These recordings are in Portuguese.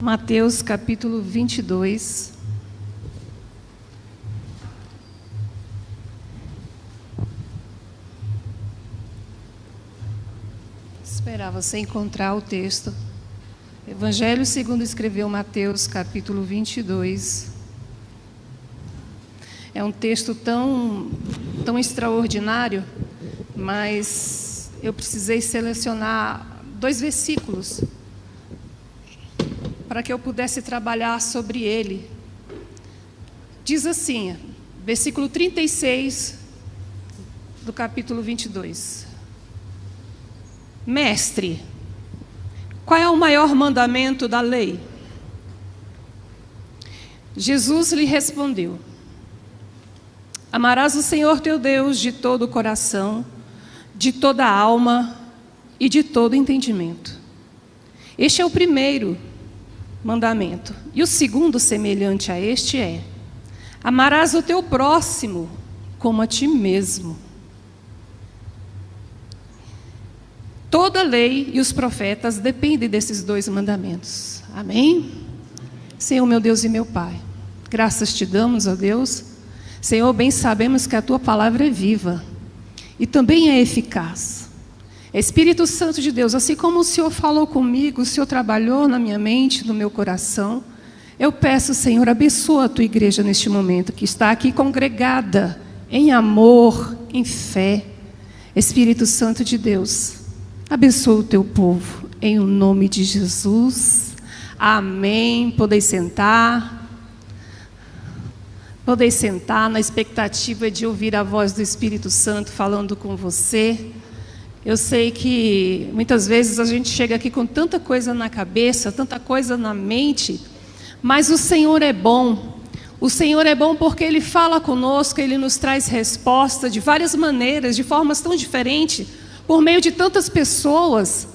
Mateus capítulo 22. Esperar você encontrar o texto. Evangelho segundo escreveu Mateus capítulo 22. É um texto tão extraordinário, mas eu precisei selecionar 2 versículos para que eu pudesse trabalhar sobre ele. Diz assim, versículo 36 do capítulo 22. Mestre, qual é o maior mandamento da lei? Jesus lhe respondeu: amarás o Senhor teu Deus de todo o coração, de toda a alma e de todo entendimento. Este é o primeiro mandamento. E o segundo, semelhante a este, é: amarás o teu próximo como a ti mesmo. Toda a lei e os profetas dependem desses 2 mandamentos. Amém? Senhor, meu Deus e meu Pai, graças te damos, ó Deus. Senhor, bem sabemos que a tua palavra é viva e também é eficaz. Espírito Santo de Deus, assim como o Senhor falou comigo, o Senhor trabalhou na minha mente, no meu coração, eu peço, Senhor, abençoa a tua igreja neste momento, que está aqui congregada em amor, em fé. Espírito Santo de Deus, abençoa o teu povo, em o nome de Jesus. Amém. Podeis sentar. Podeis sentar na expectativa de ouvir a voz do Espírito Santo falando com você. Eu sei que muitas vezes a gente chega aqui com tanta coisa na cabeça, tanta coisa na mente, mas o Senhor é bom. O Senhor é bom porque Ele fala conosco, Ele nos traz resposta de várias maneiras, de formas tão diferentes, por meio de tantas pessoas.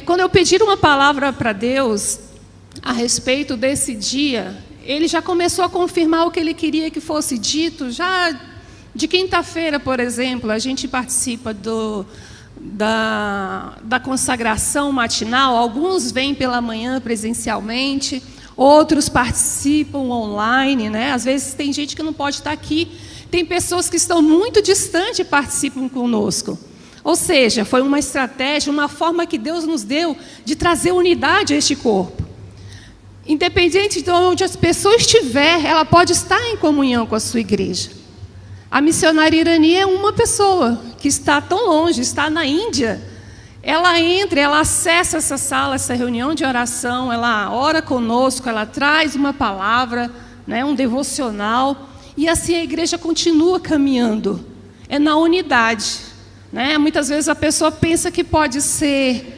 Quando eu pedir uma palavra para Deus a respeito desse dia, Ele já começou a confirmar o que Ele queria que fosse dito. Já de quinta-feira, por exemplo, a gente participa da consagração matinal. Alguns vêm pela manhã presencialmente, outros participam online, né? Às vezes tem gente que não pode estar aqui, tem pessoas que estão muito distantes e participam conosco. Ou seja, foi uma estratégia, uma forma que Deus nos deu de trazer unidade a este corpo. Independente de onde as pessoas estiver, ela pode estar em comunhão com a sua igreja. A missionária Irani é uma pessoa que está tão longe, está na Índia. Ela entra, ela acessa essa sala, essa reunião de oração, ela ora conosco, ela traz uma palavra, né, um devocional, e assim a igreja continua caminhando. É na unidade, né? Muitas vezes a pessoa pensa que pode ser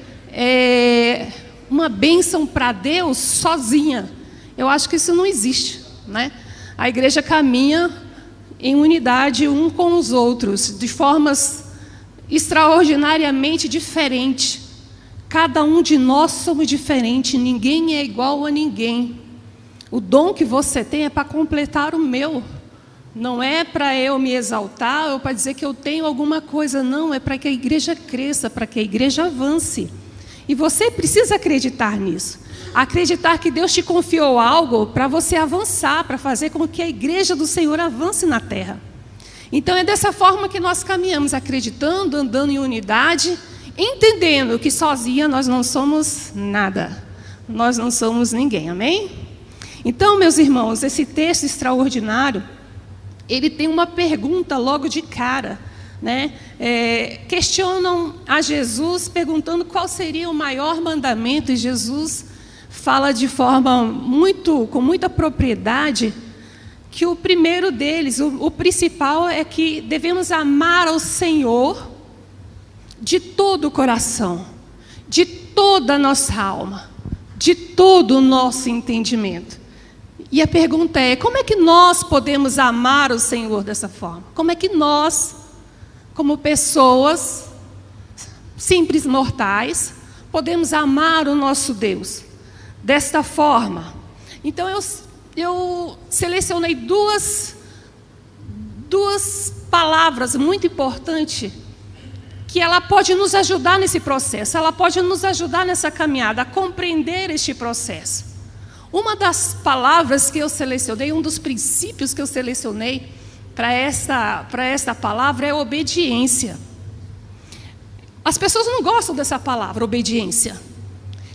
uma bênção para Deus sozinha. Eu acho que isso não existe, né? A igreja caminha em unidade um com os outros, de formas extraordinariamente diferentes. Cada um de nós somos diferentes, ninguém é igual a ninguém. O dom que você tem é para completar o meu. Não é para eu me exaltar ou para dizer que eu tenho alguma coisa, não. É para que a igreja cresça, para que a igreja avance. E você precisa acreditar nisso. Acreditar que Deus te confiou algo para você avançar, para fazer com que a igreja do Senhor avance na terra. Então é dessa forma que nós caminhamos, acreditando, andando em unidade, entendendo que sozinha nós não somos nada. Nós não somos ninguém, amém? Então, meus irmãos, esse texto extraordinário, ele tem uma pergunta logo de cara, né? Questionam a Jesus perguntando qual seria o maior mandamento, e Jesus fala de forma com muita propriedade que o primeiro deles, o principal, é que devemos amar ao Senhor de todo o coração, de toda a nossa alma, de todo o nosso entendimento. E a pergunta é: como é que nós podemos amar o Senhor dessa forma? Como é que nós, como pessoas simples mortais, podemos amar o nosso Deus desta forma? Então eu selecionei duas palavras muito importantes que ela pode nos ajudar nesse processo, ela pode nos ajudar nessa caminhada, a compreender este processo. Uma das palavras que eu selecionei, um dos princípios que eu selecionei para esta palavra é obediência. As pessoas não gostam dessa palavra, obediência.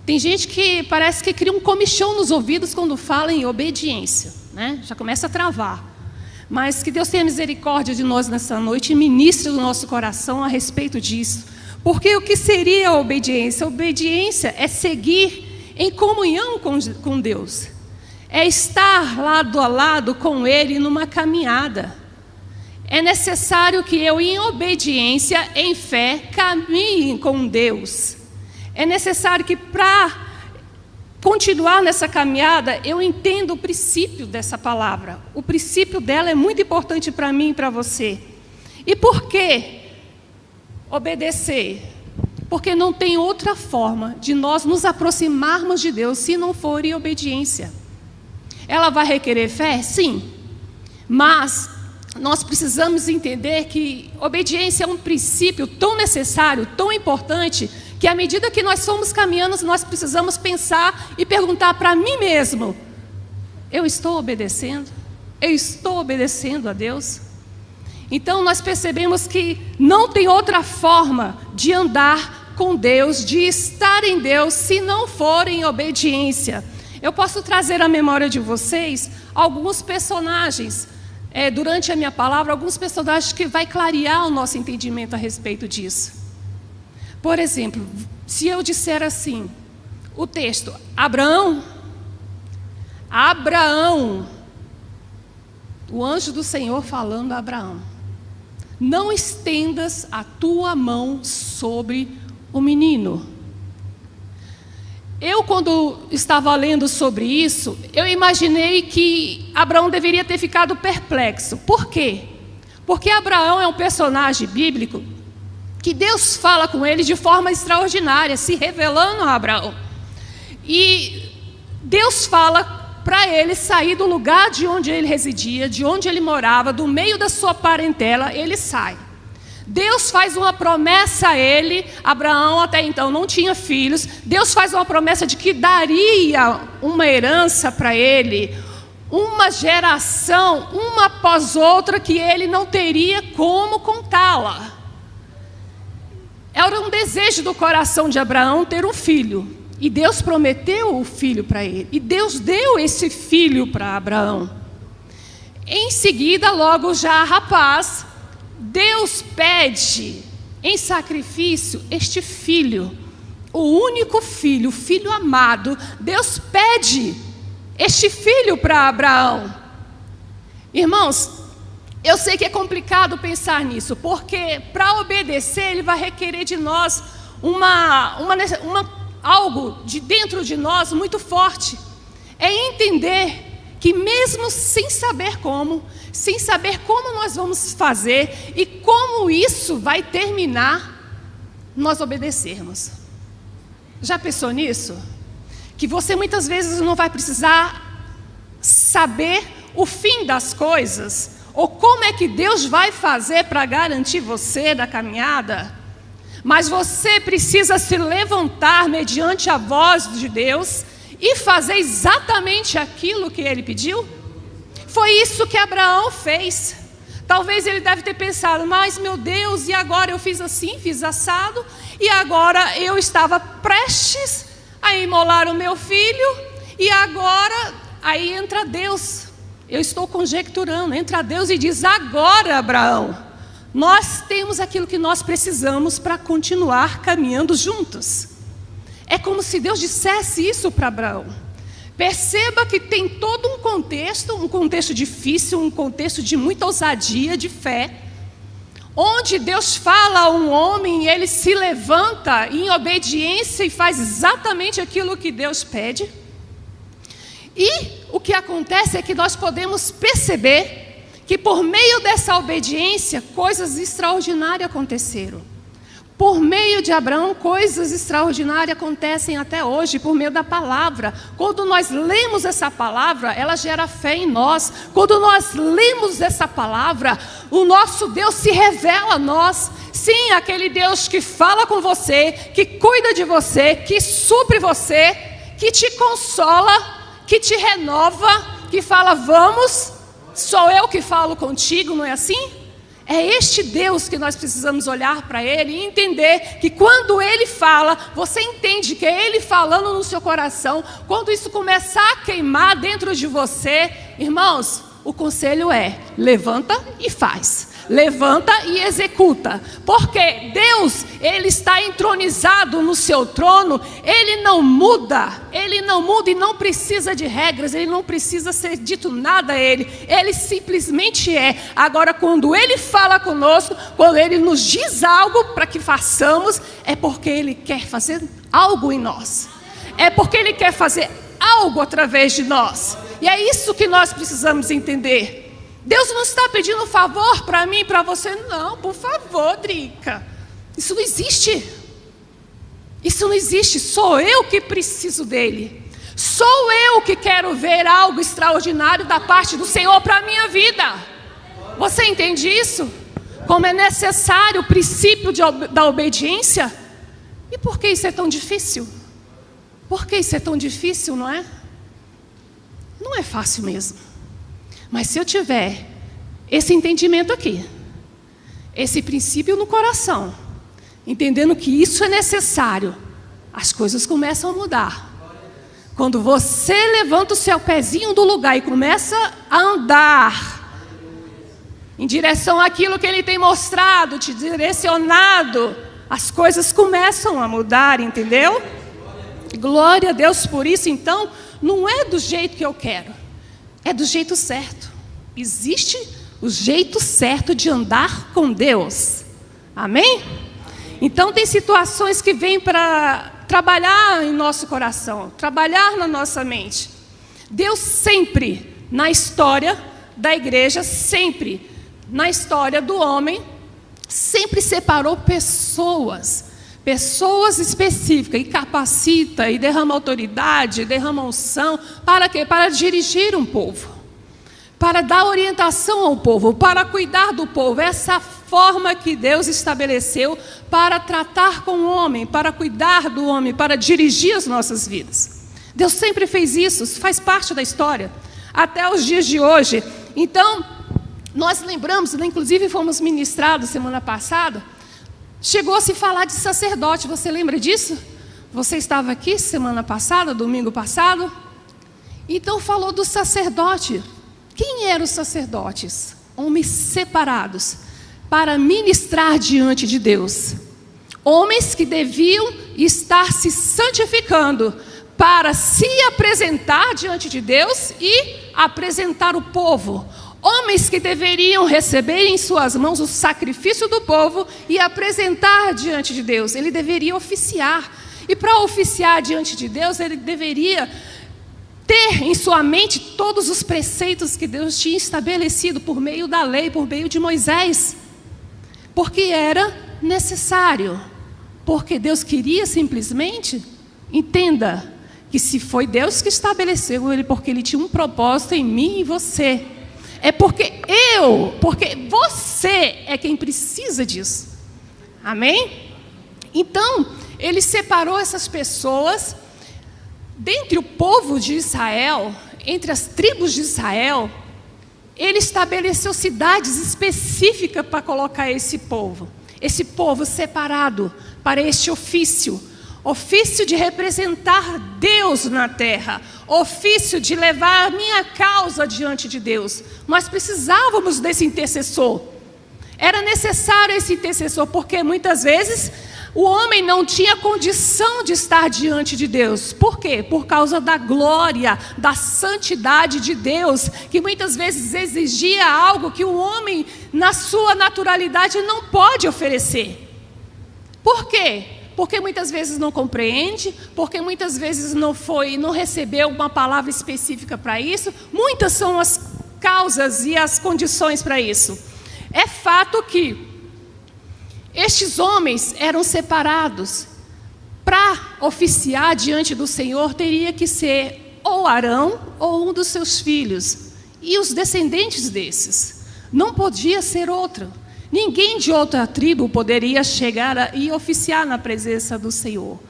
Tem gente que parece que cria um comichão nos ouvidos quando fala em obediência, né? Já começa a travar. Mas que Deus tenha misericórdia de nós nessa noite e ministre no nosso coração a respeito disso. Porque o que seria a obediência? A obediência é seguir em comunhão com Deus. É estar lado a lado com Ele numa caminhada. É necessário que eu, em obediência, em fé, caminhe com Deus. É necessário que para continuar nessa caminhada, eu entendo o princípio dessa palavra. O princípio dela é muito importante para mim e para você. E por que obedecer? Porque não tem outra forma de nós nos aproximarmos de Deus se não for em obediência. Ela vai requerer fé? Sim. Mas nós precisamos entender que obediência é um princípio tão necessário, tão importante, que à medida que nós fomos caminhando, nós precisamos pensar e perguntar para mim mesmo: eu estou obedecendo? Eu estou obedecendo a Deus? Então nós percebemos que não tem outra forma de andar com Deus, de estar em Deus, se não for em obediência. Eu posso trazer à memória de vocês alguns personagens, durante a minha palavra, alguns personagens que vai clarear o nosso entendimento a respeito disso. Por exemplo, se eu disser assim, o texto, Abraão, o anjo do Senhor falando a Abraão: não estendas a tua mão sobre o menino. Eu, quando estava lendo sobre isso, eu imaginei que Abraão deveria ter ficado perplexo. Por quê? Porque Abraão é um personagem bíblico que Deus fala com ele de forma extraordinária, se revelando a Abraão. E Deus fala para ele sair do lugar de onde ele residia, de onde ele morava, do meio da sua parentela, ele sai. Deus faz uma promessa a ele. Abraão até então não tinha filhos. Deus faz uma promessa de que daria uma herança para ele, uma geração, uma após outra, que ele não teria como contá-la. Era um desejo do coração de Abraão ter um filho. E Deus prometeu o filho para ele. E Deus deu esse filho para Abraão. Em seguida, logo já rapaz, Deus pede em sacrifício este filho, o único filho, o filho amado. Deus pede este filho para Abraão. Irmãos, eu sei que é complicado pensar nisso, porque para obedecer ele vai requerer de nós algo de dentro de nós muito forte. É entender que mesmo sem saber como nós vamos fazer e como isso vai terminar, nós obedecermos. Já pensou nisso? Que você muitas vezes não vai precisar saber o fim das coisas, ou como é que Deus vai fazer para garantir você da caminhada, mas você precisa se levantar mediante a voz de Deus e fazer exatamente aquilo que Ele pediu. Foi isso que Abraão fez. Talvez ele deve ter pensado: mas meu Deus, e agora eu fiz assim, fiz assado, e agora eu estava prestes a imolar o meu filho, e agora, aí entra Deus. Eu estou conjecturando, entra Deus e diz: agora, Abraão, nós temos aquilo que nós precisamos para continuar caminhando juntos. É como se Deus dissesse isso para Abraão. Perceba que tem todo um contexto difícil, um contexto de muita ousadia, de fé, onde Deus fala a um homem e ele se levanta em obediência e faz exatamente aquilo que Deus pede. E o que acontece é que nós podemos perceber que por meio dessa obediência, coisas extraordinárias aconteceram. Por meio de Abraão, coisas extraordinárias acontecem até hoje, por meio da palavra. Quando nós lemos essa palavra, ela gera fé em nós. Quando nós lemos essa palavra, o nosso Deus se revela a nós. Sim, aquele Deus que fala com você, que cuida de você, que supre você, que te consola, que te renova, que fala, vamos, sou eu que falo contigo, não é assim? É este Deus que nós precisamos olhar para Ele e entender que quando Ele fala, você entende que é Ele falando no seu coração. Quando isso começar a queimar dentro de você, irmãos, o conselho é, levanta e faz. Levanta e executa, porque Deus, Ele está entronizado no seu trono, Ele não muda e não precisa de regras, Ele não precisa ser dito nada a Ele simplesmente é. Agora, quando Ele fala conosco, quando Ele nos diz algo para que façamos, é porque Ele quer fazer algo em nós, é porque Ele quer fazer algo através de nós, e é isso que nós precisamos entender. Deus não está pedindo favor para mim e para você, não, por favor, Drica. Isso não existe. Isso não existe, sou eu que preciso dEle. Sou eu que quero ver algo extraordinário da parte do Senhor para a minha vida. Você entende isso? Como é necessário o princípio da obediência? E por que isso é tão difícil? Por que isso é tão difícil, não é? Não é fácil mesmo. Mas se eu tiver esse entendimento aqui, esse princípio no coração, entendendo que isso é necessário, as coisas começam a mudar. Quando você levanta o seu pezinho do lugar e começa a andar em direção àquilo que Ele tem mostrado, te direcionado, as coisas começam a mudar, entendeu? Glória a Deus por isso. Então, não é do jeito que eu quero, é do jeito certo. Existe o jeito certo de andar com Deus. Amém? Então tem situações que vêm para trabalhar em nosso coração, trabalhar na nossa mente. Deus sempre, na história da igreja, sempre, na história do homem, sempre separou pessoas específicas, e capacita, e derrama autoridade, derrama unção, para quê? Para dirigir um povo, para dar orientação ao povo, para cuidar do povo. Essa forma que Deus estabeleceu para tratar com o homem, para cuidar do homem, para dirigir as nossas vidas. Deus sempre fez isso, faz parte da história, até os dias de hoje. Então, nós lembramos, inclusive fomos ministrados semana passada, chegou a se falar de sacerdote, você lembra disso? Você estava aqui semana passada, domingo passado? Então falou do sacerdote. Quem eram os sacerdotes? Homens separados para ministrar diante de Deus. Homens que deviam estar se santificando para se apresentar diante de Deus e apresentar o povo. Homens que deveriam receber em suas mãos o sacrifício do povo e apresentar diante de Deus. Ele deveria oficiar. E para oficiar diante de Deus, ele deveria ter em sua mente todos os preceitos que Deus tinha estabelecido por meio da lei, por meio de Moisés. Porque era necessário. Porque Deus queria simplesmente, entenda, que se foi Deus que estabeleceu ele, porque Ele tinha um propósito em mim e você. É porque você é quem precisa disso. Amém? Então, Ele separou essas pessoas dentre o povo de Israel, entre as tribos de Israel. Ele estabeleceu cidades específicas para colocar esse povo separado para este ofício de representar Deus na terra, ofício de levar a minha causa diante de Deus. Nós precisávamos desse intercessor, era necessário esse intercessor, porque muitas vezes o homem não tinha condição de estar diante de Deus. Por quê? Por causa da glória, da santidade de Deus, que muitas vezes exigia algo que o homem, na sua naturalidade, não pode oferecer. Por quê? Porque muitas vezes não compreende, porque muitas vezes não recebeu uma palavra específica para isso. Muitas são as causas e as condições para isso. É fato que Estes homens eram separados. Para oficiar diante do Senhor, teria que ser ou Arão ou um dos seus filhos. E os descendentes desses. Não podia ser outro. Ninguém de outra tribo poderia chegar e oficiar na presença do Senhor.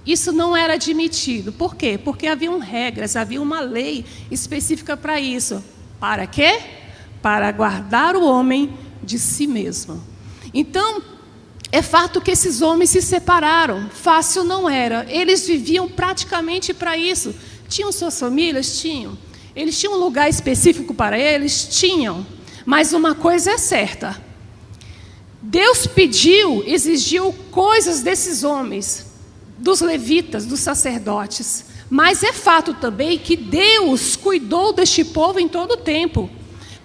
Isso não era admitido. Por quê? Porque haviam regras, havia uma lei específica para isso. Para quê? Para guardar o homem de si mesmo. Então, é fato que esses homens se separaram. Fácil não era. Eles viviam praticamente para isso. Tinham suas famílias? Tinham. Eles tinham um lugar específico para eles? Tinham. Mas uma coisa é certa. Deus pediu, exigiu coisas desses homens, dos levitas, dos sacerdotes. Mas é fato também que Deus cuidou deste povo em todo o tempo.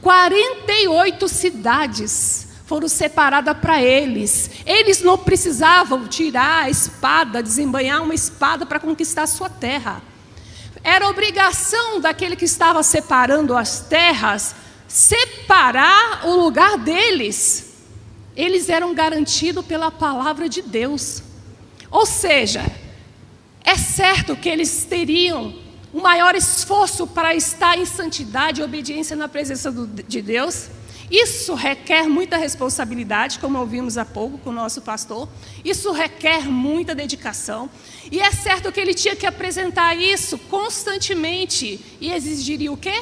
48 cidades foram separadas para eles. Eles não precisavam tirar a espada, desembainhar uma espada para conquistar a sua terra. Era obrigação daquele que estava separando as terras, separar o lugar deles. Eles eram garantidos pela palavra de Deus. Ou seja, é certo que eles teriam um maior esforço para estar em santidade e obediência na presença de Deus. Isso requer muita responsabilidade, como ouvimos há pouco com o nosso pastor. Isso requer muita dedicação. E é certo que ele tinha que apresentar isso constantemente. E exigiria o quê?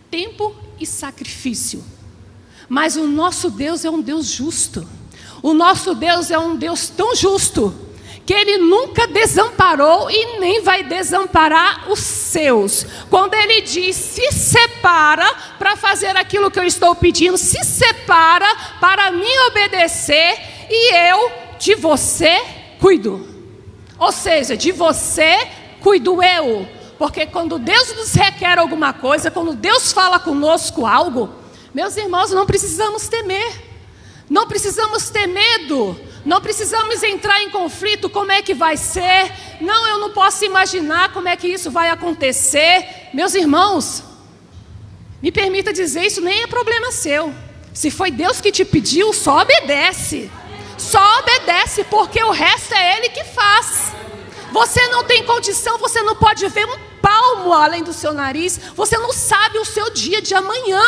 Tempo e sacrifício. Mas o nosso Deus é um Deus justo. O nosso Deus é um Deus tão justo que Ele nunca desamparou e nem vai desamparar os seus. Quando Ele diz, se separa para fazer aquilo que eu estou pedindo, se separa para me obedecer e eu de você cuido. Ou seja, de você cuido eu. Porque quando Deus nos requer alguma coisa, quando Deus fala conosco algo, meus irmãos, não precisamos temer. Não precisamos ter medo. Não precisamos entrar em conflito, como é que vai ser? Não, eu não posso imaginar como é que isso vai acontecer. Meus irmãos, me permita dizer, isso nem é problema seu. Se foi Deus que te pediu, só obedece. Só obedece, porque o resto é Ele que faz. Você não tem condição, você não pode ver um palmo além do seu nariz. Você não sabe o seu dia de amanhã.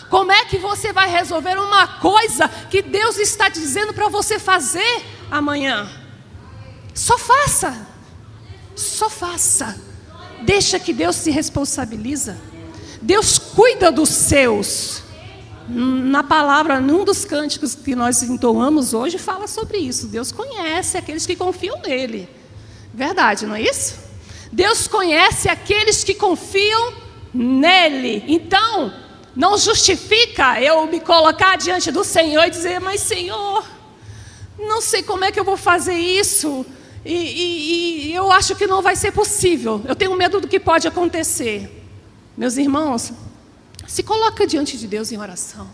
Como é que você vai resolver uma coisa que Deus está dizendo para você fazer amanhã? Só faça. Só faça. Deixa que Deus se responsabiliza. Deus cuida dos seus. Na palavra, num dos cânticos que nós entoamos hoje, fala sobre isso. Deus conhece aqueles que confiam nele. Verdade, não é isso? Deus conhece aqueles que confiam nele. Então, não justifica eu me colocar diante do Senhor e dizer, mas Senhor, não sei como é que eu vou fazer isso, e eu acho que não vai ser possível, eu tenho medo do que pode acontecer. Meus irmãos, se coloca diante de Deus em oração,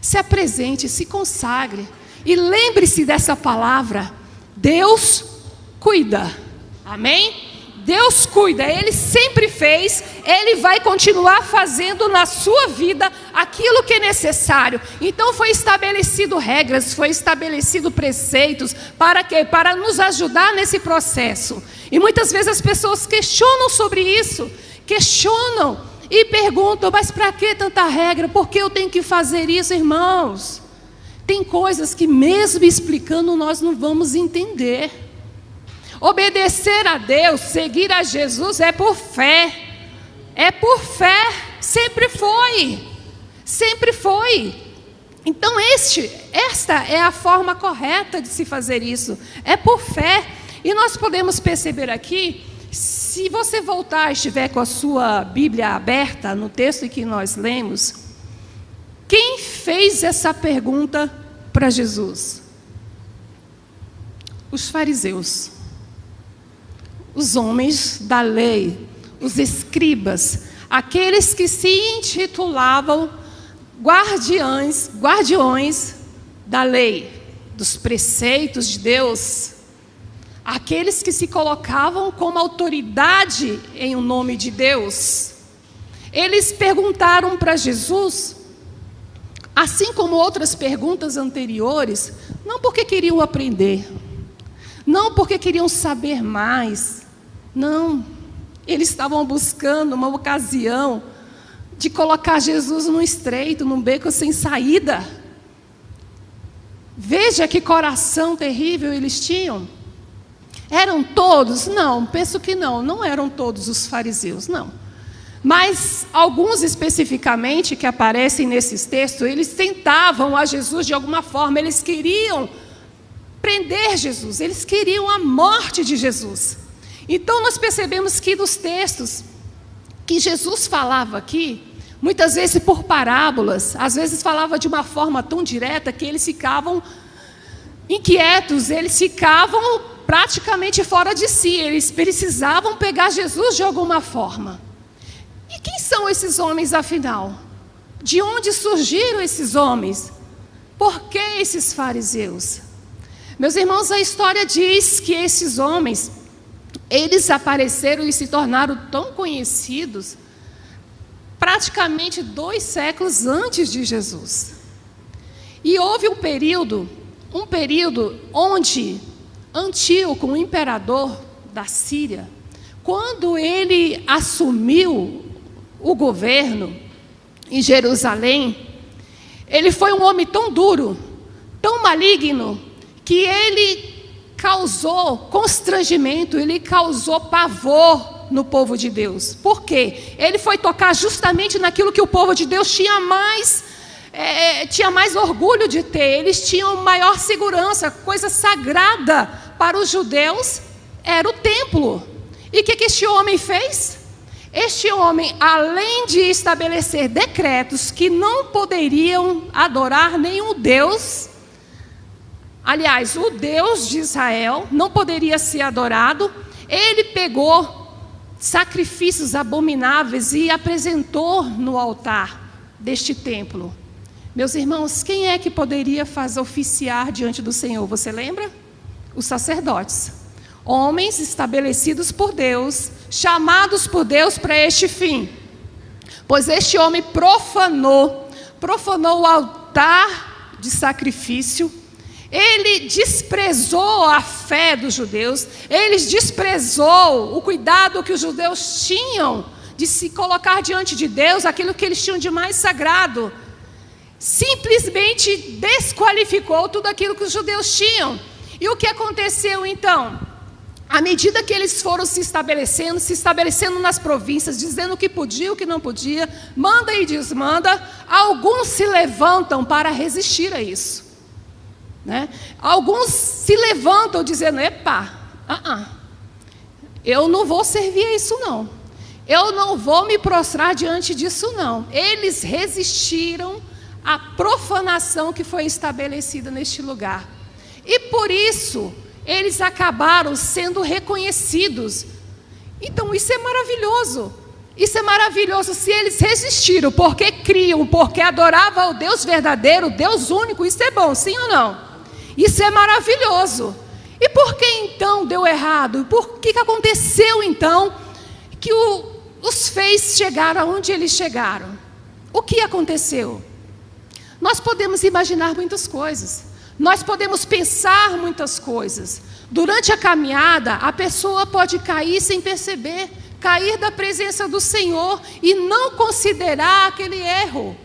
se apresente, se consagre, e lembre-se dessa palavra, Deus cuida, amém? Deus cuida, Ele sempre fez, Ele vai continuar fazendo na sua vida aquilo que é necessário. Então foi estabelecido regras, foi estabelecido preceitos, para quê? Para nos ajudar nesse processo. E muitas vezes as pessoas questionam sobre isso, questionam e perguntam, mas para que tanta regra? Por que eu tenho que fazer isso, irmãos? Tem coisas que mesmo explicando nós não vamos entender. Obedecer a Deus, seguir a Jesus é por fé. É por fé, sempre foi. Sempre foi. Então esta é a forma correta de se fazer isso. É por fé. E nós podemos perceber aqui, se você voltar, estiver com a sua Bíblia aberta no texto que nós lemos, quem fez essa pergunta para Jesus? Os fariseus. Os homens da lei, os escribas, aqueles que se intitulavam guardiões da lei, dos preceitos de Deus, aqueles que se colocavam como autoridade em o nome de Deus. Eles perguntaram para Jesus Assim como outras perguntas anteriores, não porque queriam aprender, não porque queriam saber mais, não. Eles estavam buscando uma ocasião de colocar Jesus num estreito, num beco sem saída. Veja que coração terrível eles tinham. Eram todos? Não, penso que não eram todos os fariseus, não. Mas alguns especificamente que aparecem nesses textos, eles tentavam a Jesus de alguma forma, eles queriam prender Jesus, eles queriam a morte de Jesus. Então nós percebemos que nos textos que Jesus falava aqui, muitas vezes por parábolas, às vezes falava de uma forma tão direta que eles ficavam inquietos, eles ficavam praticamente fora de si, eles precisavam pegar Jesus de alguma forma. E quem são esses homens, afinal? De onde surgiram esses homens? Por que esses fariseus? Meus irmãos, a história diz que esses homens, eles apareceram e se tornaram tão conhecidos praticamente 2 séculos antes de Jesus. E houve um período onde Antíoco, o imperador da Síria, quando ele assumiu o governo em Jerusalém, ele foi um homem tão duro, tão maligno, que ele causou constrangimento, ele causou pavor no povo de Deus. Por quê? Ele foi tocar justamente naquilo que o povo de Deus tinha mais orgulho de ter. Eles tinham maior segurança, coisa sagrada para os judeus era o templo. E o que este homem fez? Este homem, além de estabelecer decretos que não poderiam adorar nenhum deus, aliás, o Deus de Israel não poderia ser adorado, ele pegou sacrifícios abomináveis e apresentou no altar deste templo. Meus irmãos, quem é que poderia oficiar diante do Senhor? Você lembra? Os sacerdotes. Homens estabelecidos por Deus, chamados por Deus para este fim. Pois este homem profanou o altar de sacrifício, ele desprezou a fé dos judeus, ele desprezou o cuidado que os judeus tinham de se colocar diante de Deus, aquilo que eles tinham de mais sagrado. Simplesmente desqualificou tudo aquilo que os judeus tinham. E o que aconteceu então? À medida que eles foram se estabelecendo nas províncias, dizendo o que podia, o que não podia, manda e desmanda, alguns se levantam para resistir a isso. Né? Alguns se levantam dizendo, eu não vou servir a isso não. Eu não vou me prostrar diante disso não. Eles resistiram à profanação que foi estabelecida neste lugar. E por isso eles acabaram sendo reconhecidos. Então isso é maravilhoso. Isso é maravilhoso. Se eles resistiram porque criam, porque adoravam ao Deus verdadeiro, o Deus único, isso é bom, sim ou não? Isso é maravilhoso. E por que então deu errado? Por que aconteceu então que os fez chegar aonde eles chegaram? O que aconteceu? Nós podemos imaginar muitas coisas. Nós podemos pensar muitas coisas. Durante a caminhada, a pessoa pode cair sem perceber, cair da presença do Senhor e não considerar aquele erro,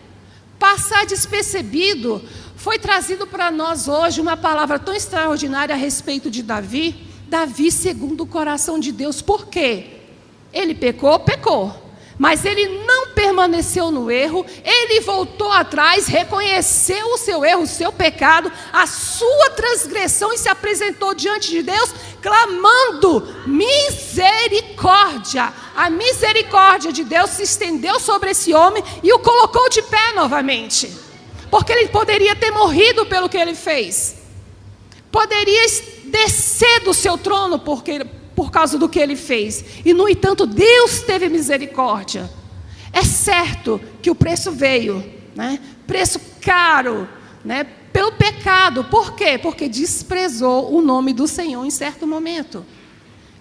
passar despercebido. Foi trazido para nós hoje uma palavra tão extraordinária a respeito de Davi. Davi segundo o coração de Deus. Por quê? Ele pecou. Mas ele não permaneceu no erro, ele voltou atrás, reconheceu o seu erro, o seu pecado, a sua transgressão e se apresentou diante de Deus, clamando misericórdia. A misericórdia de Deus se estendeu sobre esse homem e o colocou de pé novamente. Porque ele poderia ter morrido pelo que ele fez. Poderia descer do seu trono por causa do que ele fez. E, no entanto, Deus teve misericórdia. É certo que o preço veio, né? Preço caro, né? Pelo pecado. Por quê? Porque desprezou o nome do Senhor em certo momento.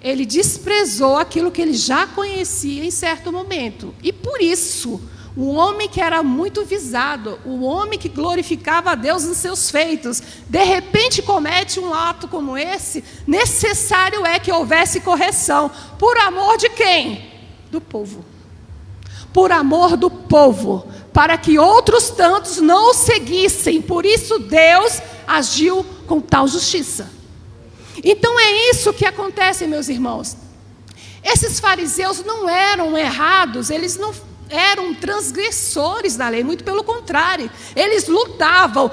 Ele desprezou aquilo que ele já conhecia em certo momento. E por isso, o homem que era muito visado, o homem que glorificava a Deus nos seus feitos, de repente comete um ato como esse, necessário é que houvesse correção. Por amor de quem? Do povo. Por amor do povo, para que outros tantos não o seguissem. Por isso Deus agiu com tal justiça. Então é isso que acontece, meus irmãos. Esses fariseus não eram errados, eles não eram transgressores da lei, muito pelo contrário, eles lutavam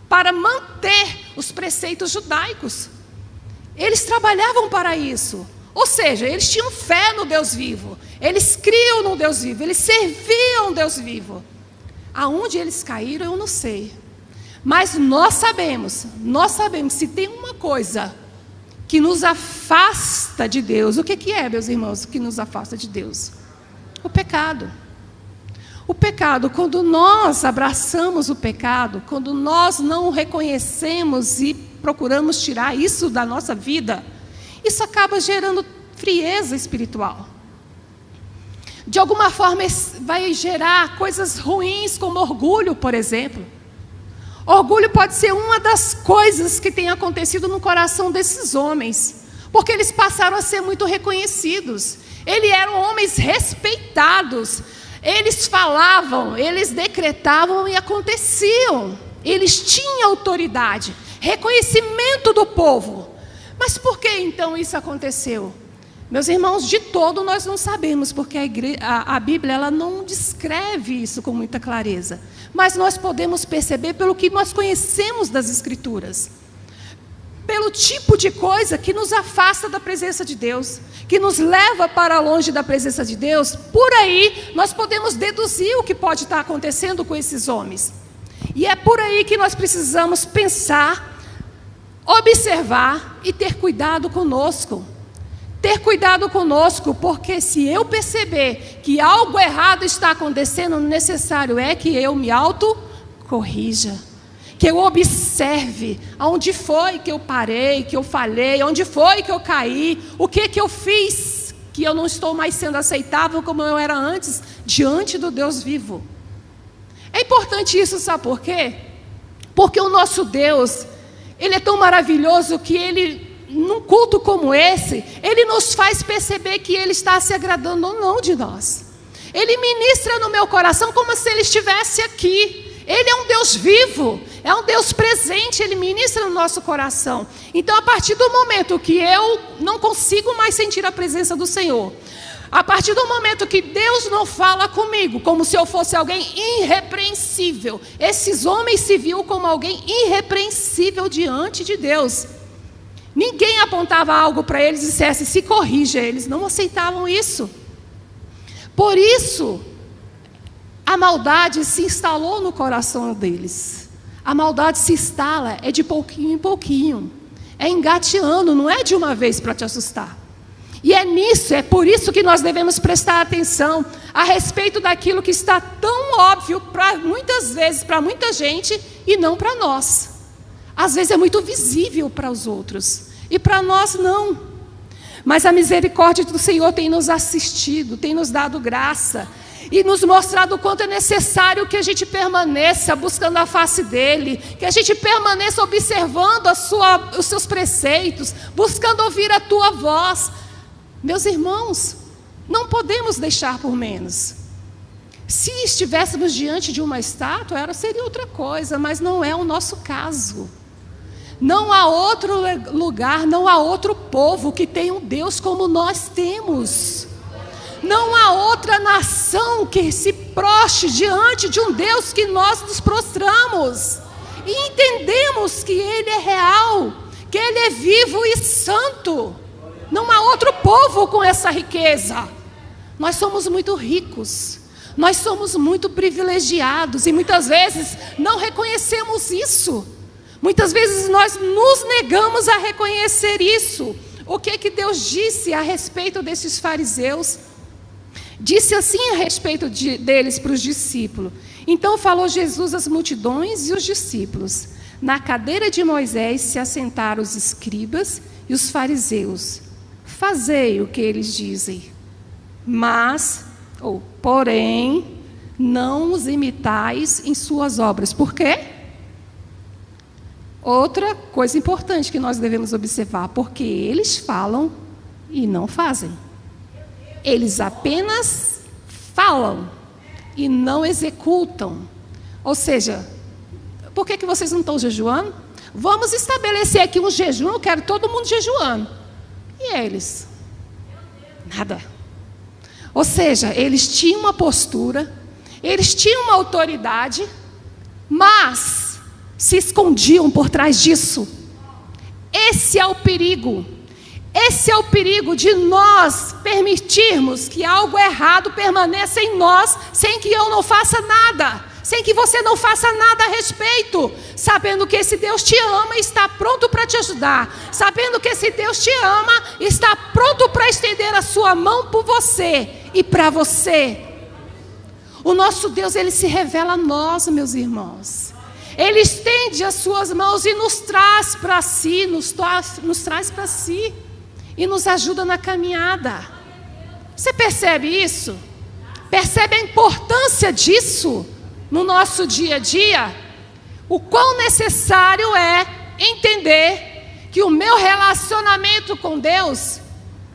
para manter os preceitos judaicos. Eles trabalhavam para isso, ou seja, eles tinham fé no Deus vivo, eles criam no Deus vivo, eles serviam o Deus vivo. Aonde eles caíram eu não sei, mas nós sabemos, se tem uma coisa que nos afasta de Deus. O que é, meus irmãos, que nos afasta de Deus? O pecado. O pecado, quando nós abraçamos o pecado, quando nós não reconhecemos e procuramos tirar isso da nossa vida, isso acaba gerando frieza espiritual. De alguma forma vai gerar coisas ruins, como orgulho, por exemplo. Orgulho pode ser uma das coisas que tem acontecido no coração desses homens, porque eles passaram a ser muito reconhecidos. Eles eram homens respeitados, eles falavam, eles decretavam e aconteciam. Eles tinham autoridade, reconhecimento do povo. Mas por que então isso aconteceu? Meus irmãos, de todo nós não sabemos, porque a Bíblia ela não descreve isso com muita clareza. Mas nós podemos perceber pelo que nós conhecemos das Escrituras. Pelo tipo de coisa que nos afasta da presença de Deus, que nos leva para longe da presença de Deus. Por aí nós podemos deduzir o que pode estar acontecendo com esses homens. E é por aí que nós precisamos pensar, observar e ter cuidado conosco. Ter cuidado conosco, porque se eu perceber que algo errado está acontecendo, o necessário é que eu me autocorrija, que eu observe aonde foi que eu parei, que eu falhei, onde foi que eu caí, o que eu fiz, que eu não estou mais sendo aceitável como eu era antes, diante do Deus vivo. É importante isso, sabe por quê? Porque o nosso Deus, Ele é tão maravilhoso que Ele, num culto como esse, Ele nos faz perceber que Ele está se agradando ou não de nós. Ele ministra no meu coração como se Ele estivesse aqui. Ele é um Deus vivo, é um Deus presente, Ele ministra no nosso coração. Então, a partir do momento que eu não consigo mais sentir a presença do Senhor, a partir do momento que Deus não fala comigo, como se eu fosse alguém irrepreensível, esses homens se viam como alguém irrepreensível diante de Deus. Ninguém apontava algo para eles e dissesse, se corrija. Eles não aceitavam isso. Por isso, a maldade se instalou no coração deles. A maldade se instala, é de pouquinho em pouquinho. É engateando, não é de uma vez para te assustar. E é por isso que nós devemos prestar atenção a respeito daquilo que está tão óbvio para muitas vezes, para muita gente, e não para nós. Às vezes é muito visível para os outros, e para nós não. Mas a misericórdia do Senhor tem nos assistido, tem nos dado graça, e nos mostrado o quanto é necessário que a gente permaneça buscando a face dEle, que a gente permaneça observando os seus preceitos, buscando ouvir a tua voz. Meus irmãos, não podemos deixar por menos. Se estivéssemos diante de uma estátua, seria outra coisa, mas não é o nosso caso. Não há outro lugar, não há outro povo que tenha um Deus como nós temos. Não há outra nação que se prostre diante de um Deus que nós nos prostramos. E entendemos que Ele é real, que Ele é vivo e santo. Não há outro povo com essa riqueza. Nós somos muito ricos, nós somos muito privilegiados e muitas vezes não reconhecemos isso. Muitas vezes nós nos negamos a reconhecer isso. O que Deus disse a respeito desses fariseus? Disse assim a respeito deles para os discípulos. Então falou Jesus às multidões e os discípulos. Na cadeira de Moisés se assentaram os escribas e os fariseus. Fazei o que eles dizem. Mas Porém, não os imitais em suas obras. Por quê? Outra coisa importante que nós devemos observar, porque eles falam e não fazem. Eles apenas falam e não executam. Ou seja, por que vocês não estão jejuando? Vamos estabelecer aqui um jejum, eu quero todo mundo jejuando. E eles? Nada. Ou seja, eles tinham uma postura, eles tinham uma autoridade, mas se escondiam por trás disso. Esse é o perigo. Esse é o perigo de nós permitirmos que algo errado permaneça em nós, sem que eu não faça nada, sem que você não faça nada a respeito, sabendo que esse Deus te ama e está pronto para te ajudar, sabendo que esse Deus te ama e está pronto para estender a sua mão por você e para você. O nosso Deus, Ele se revela a nós, meus irmãos. Ele estende as suas mãos e nos traz para si, nos traz para si e nos ajuda na caminhada. Você percebe isso? Percebe a importância disso no nosso dia a dia? O quão necessário é entender que o meu relacionamento com Deus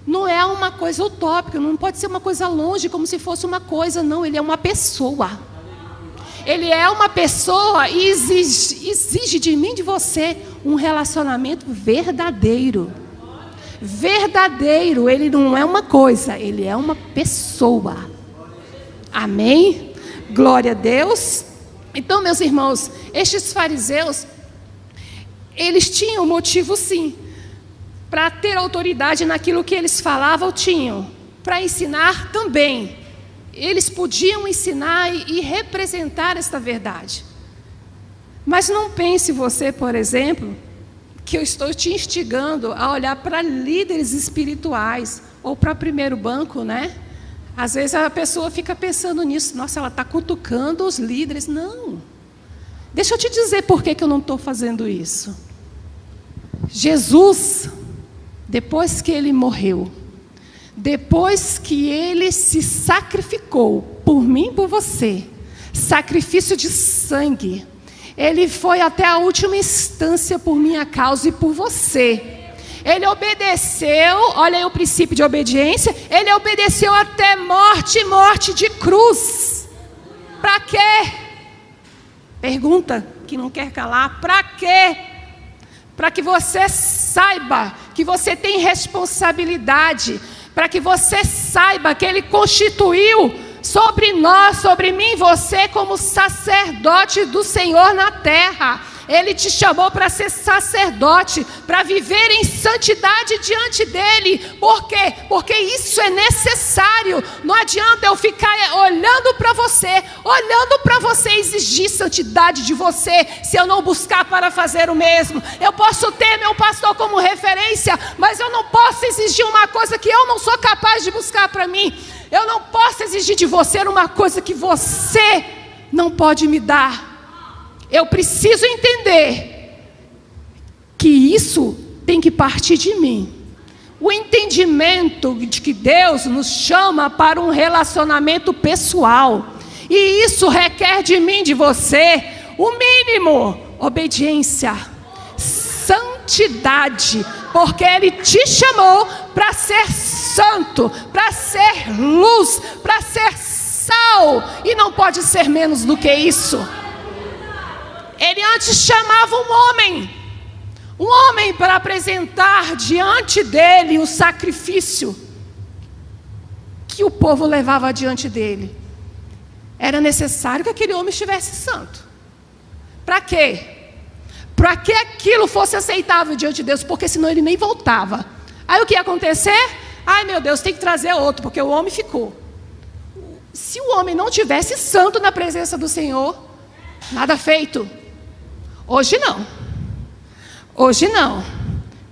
não é uma coisa utópica, não pode ser uma coisa longe, como se fosse uma coisa, não, Ele é uma pessoa. Ele é uma pessoa e exige de mim, de você, um relacionamento verdadeiro. Verdadeiro, Ele não é uma coisa, Ele é uma pessoa. Amém? Glória a Deus. Então, meus irmãos, estes fariseus, eles tinham motivo sim, para ter autoridade naquilo que eles falavam, tinham, para ensinar também. Eles podiam ensinar e representar esta verdade. Mas não pense você, por exemplo, que eu estou te instigando a olhar para líderes espirituais, ou para primeiro banco, né? Às vezes a pessoa fica pensando nisso, nossa, ela está cutucando os líderes. Não. Deixa eu te dizer por que eu não estou fazendo isso. Jesus, depois que Ele morreu, depois que Ele se sacrificou por mim e por você, sacrifício de sangue, Ele foi até a última instância por minha causa e por você. Ele obedeceu, olha aí o princípio de obediência, Ele obedeceu até morte de cruz. Para quê? Pergunta que não quer calar, para quê? Para que você saiba que você tem responsabilidade, para que você saiba que Ele constituiu sobre nós, sobre mim e você, como sacerdote do Senhor na terra. Ele te chamou para ser sacerdote, para viver em santidade diante dEle. Por quê? Porque isso é necessário. Não adianta eu ficar olhando para você, exigir santidade de você, se eu não buscar para fazer o mesmo. Eu posso ter meu pastor como referência, mas eu não posso exigir uma coisa que eu não sou capaz de buscar para mim. Eu não posso exigir de você uma coisa que você não pode me dar. Eu preciso entender que isso tem que partir de mim. O entendimento de que Deus nos chama para um relacionamento pessoal. E isso requer de mim, de você, o mínimo: obediência, santidade. Porque Ele te chamou para ser santo, para ser luz, para ser sal. E não pode ser menos do que isso. Ele antes chamava um homem para apresentar diante dele o sacrifício que o povo levava diante dele. Era necessário que aquele homem estivesse santo. Para quê? Para que aquilo fosse aceitável diante de Deus, porque senão ele nem voltava. Aí o que ia acontecer? Ai meu Deus, tem que trazer outro, porque o homem ficou. Se o homem não tivesse santo na presença do Senhor, nada feito. Hoje não. Hoje não.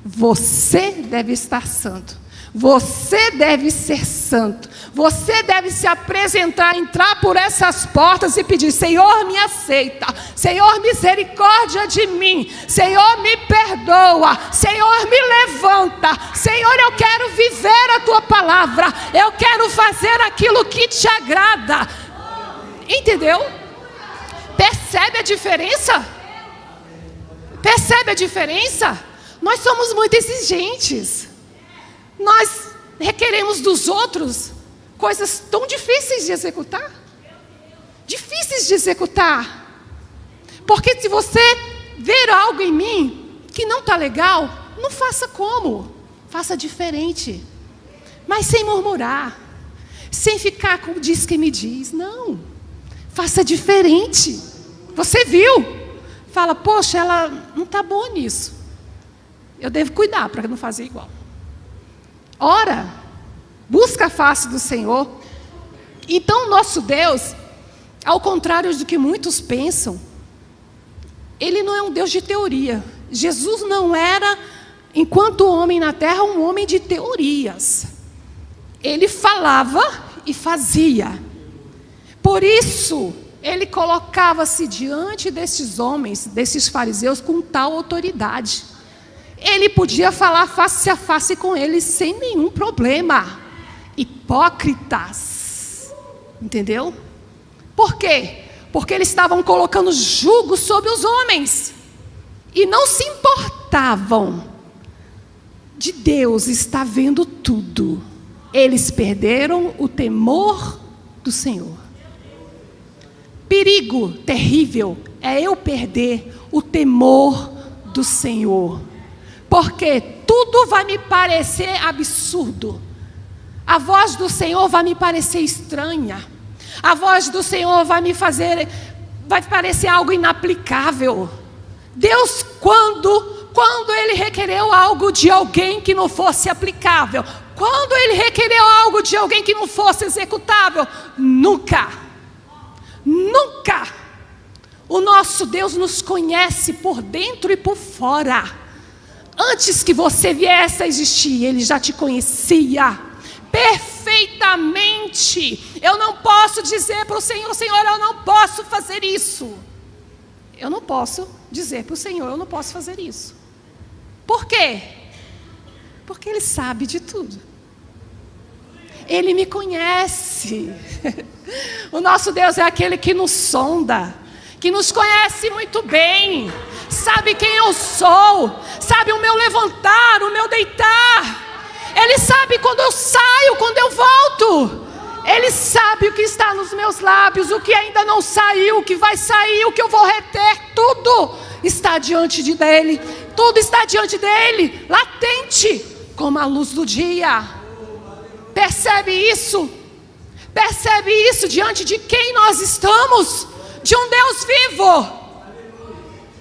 Você deve estar santo. Você deve ser santo. Você deve se apresentar, entrar por essas portas e pedir: Senhor, me aceita. Senhor, misericórdia de mim. Senhor, me perdoa. Senhor, me levanta. Senhor, eu quero viver a tua palavra. Eu quero fazer aquilo que te agrada. Entendeu? Percebe a diferença? Percebe a diferença? Nós somos muito exigentes. Nós requeremos dos outros coisas tão difíceis de executar. Difíceis de executar. Porque se você ver algo em mim que não está legal, não faça como. Faça diferente. Mas sem murmurar. Sem ficar com o diz que me diz. Não. Faça diferente. Você viu? Fala: poxa, ela não está boa nisso. Eu devo cuidar para não fazer igual. Ora, busca a face do Senhor. Então, nosso Deus, ao contrário do que muitos pensam, Ele não é um Deus de teoria. Jesus não era, enquanto homem na terra, um homem de teorias. Ele falava e fazia. Por isso, Ele colocava-se diante desses homens, desses fariseus, com tal autoridade. Ele podia falar face a face com eles sem nenhum problema. Hipócritas. Entendeu? Por quê? Porque eles estavam colocando jugo sobre os homens. E não se importavam de Deus estar vendo tudo. Eles perderam o temor do Senhor. Perigo terrível é eu perder o temor do Senhor. Porque tudo vai me parecer absurdo. A voz do Senhor vai me parecer estranha. A voz do Senhor vai parecer algo inaplicável. Deus, quando Ele requereu algo de alguém que não fosse aplicável, quando Ele requereu algo de alguém que não fosse executável, nunca. O nosso Deus nos conhece por dentro e por fora. Antes que você viesse a existir, Ele já te conhecia perfeitamente. Eu não posso dizer para o Senhor: Senhor, eu não posso fazer isso. Eu não posso dizer para o Senhor: eu não posso fazer isso. Por quê? Porque Ele sabe de tudo. Ele me conhece. O nosso Deus é aquele que nos sonda, que nos conhece muito bem, sabe quem eu sou, sabe o meu levantar, o meu deitar. Ele sabe quando eu saio, quando eu volto. Ele sabe o que está nos meus lábios, o que ainda não saiu, o que vai sair, o que eu vou reter. Tudo está diante dele. Tudo está diante dele, latente, como a luz do dia. Percebe isso? Percebe isso diante de quem nós estamos? De um Deus vivo.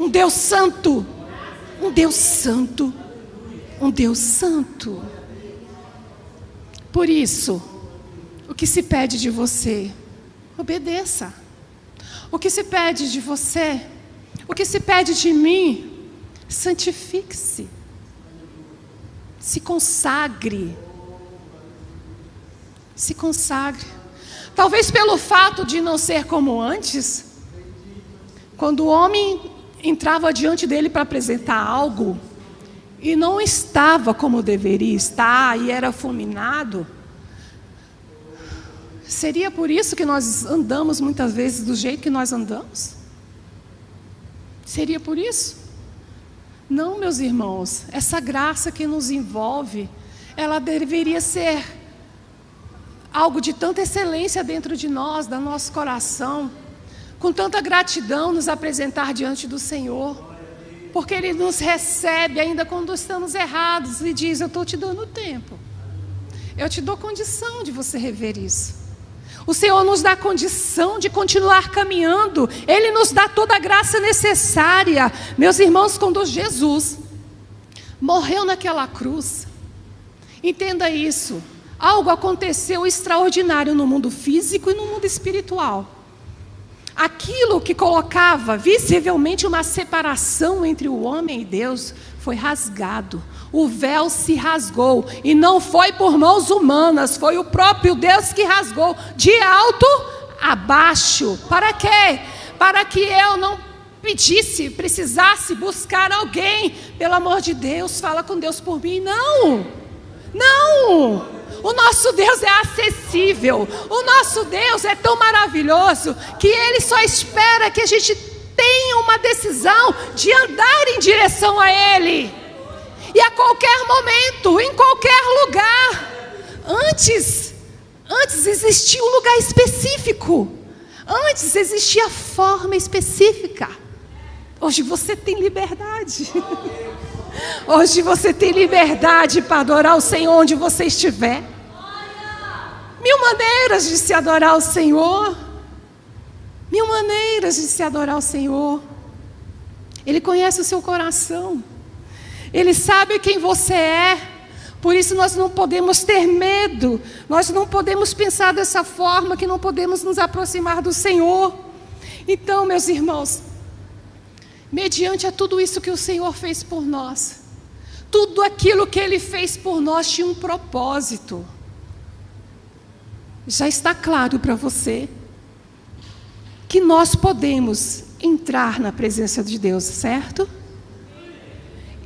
Um Deus santo. Um Deus santo. Um Deus santo. Por isso, o que se pede de você? Obedeça. O que se pede de você? O que se pede de mim? Santifique-se. Se consagre. Se consagre. Talvez pelo fato de não ser como antes, quando o homem entrava diante dele para apresentar algo e não estava como deveria estar e era fulminado, seria por isso que nós andamos muitas vezes do jeito que nós andamos? Seria por isso? Não, meus irmãos, essa graça que nos envolve, ela deveria ser algo de tanta excelência dentro de nós, do nosso coração, com tanta gratidão nos apresentar diante do Senhor, porque Ele nos recebe ainda quando estamos errados e diz: eu estou te dando tempo, eu te dou condição de você rever isso. O Senhor nos dá condição de continuar caminhando, Ele nos dá toda a graça necessária. Meus irmãos, quando Jesus morreu naquela cruz, entenda isso, algo aconteceu extraordinário no mundo físico e no mundo espiritual. Aquilo que colocava visivelmente uma separação entre o homem e Deus foi rasgado. O véu se rasgou, e não foi por mãos humanas, foi o próprio Deus que rasgou, de alto a baixo. Para quê? Para que eu não precisasse buscar alguém. Pelo amor de Deus, fala com Deus por mim. Não, não. O nosso Deus é acessível. O nosso Deus é tão maravilhoso que Ele só espera que a gente tenha uma decisão de andar em direção a Ele. E a qualquer momento, em qualquer lugar. Antes existia um lugar específico. Antes existia forma específica. Hoje você tem liberdade. Hoje você tem liberdade para adorar o Senhor onde você estiver. 1000 maneiras de se adorar o Senhor. 1000 maneiras de se adorar o Senhor. Ele conhece o seu coração. Ele sabe quem você é. Por isso nós não podemos ter medo. Nós não podemos pensar dessa forma, que não podemos nos aproximar do Senhor. Então, meus irmãos, mediante a tudo isso que o Senhor fez por nós, tudo aquilo que Ele fez por nós tinha um propósito. Já está claro para você que nós podemos entrar na presença de Deus, certo?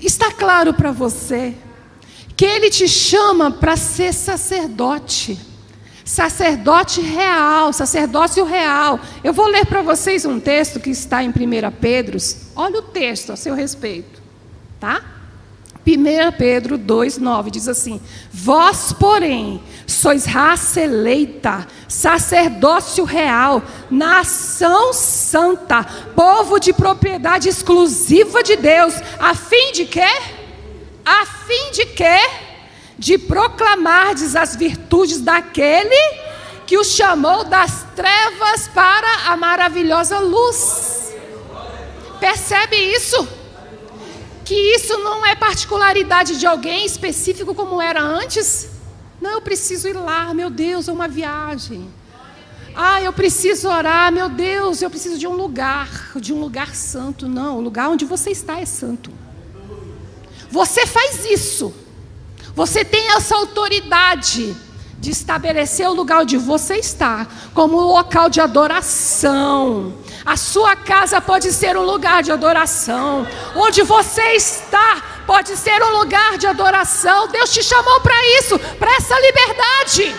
Está claro para você que Ele te chama para ser sacerdote. Sacerdote real, sacerdócio real. Eu vou ler para vocês um texto que está em 1 Pedro. Olha o texto a seu respeito, tá? 1 Pedro 2,9 diz assim: vós, porém, sois raça eleita, sacerdócio real, nação santa, povo de propriedade exclusiva de Deus, a fim de quê? A fim de quê? De proclamardes as virtudes daquele que os chamou das trevas para a maravilhosa luz. Percebe isso? Que isso não é particularidade de alguém específico como era antes. Não, eu preciso ir lá, meu Deus, é uma viagem. Eu preciso orar, meu Deus, eu preciso de um lugar santo. Não, o lugar onde você está é santo. Você faz isso. Você tem essa autoridade de estabelecer o lugar onde você está como um local de adoração. A sua casa pode ser um lugar de adoração. Onde você está pode ser um lugar de adoração. Deus te chamou para isso, para essa liberdade.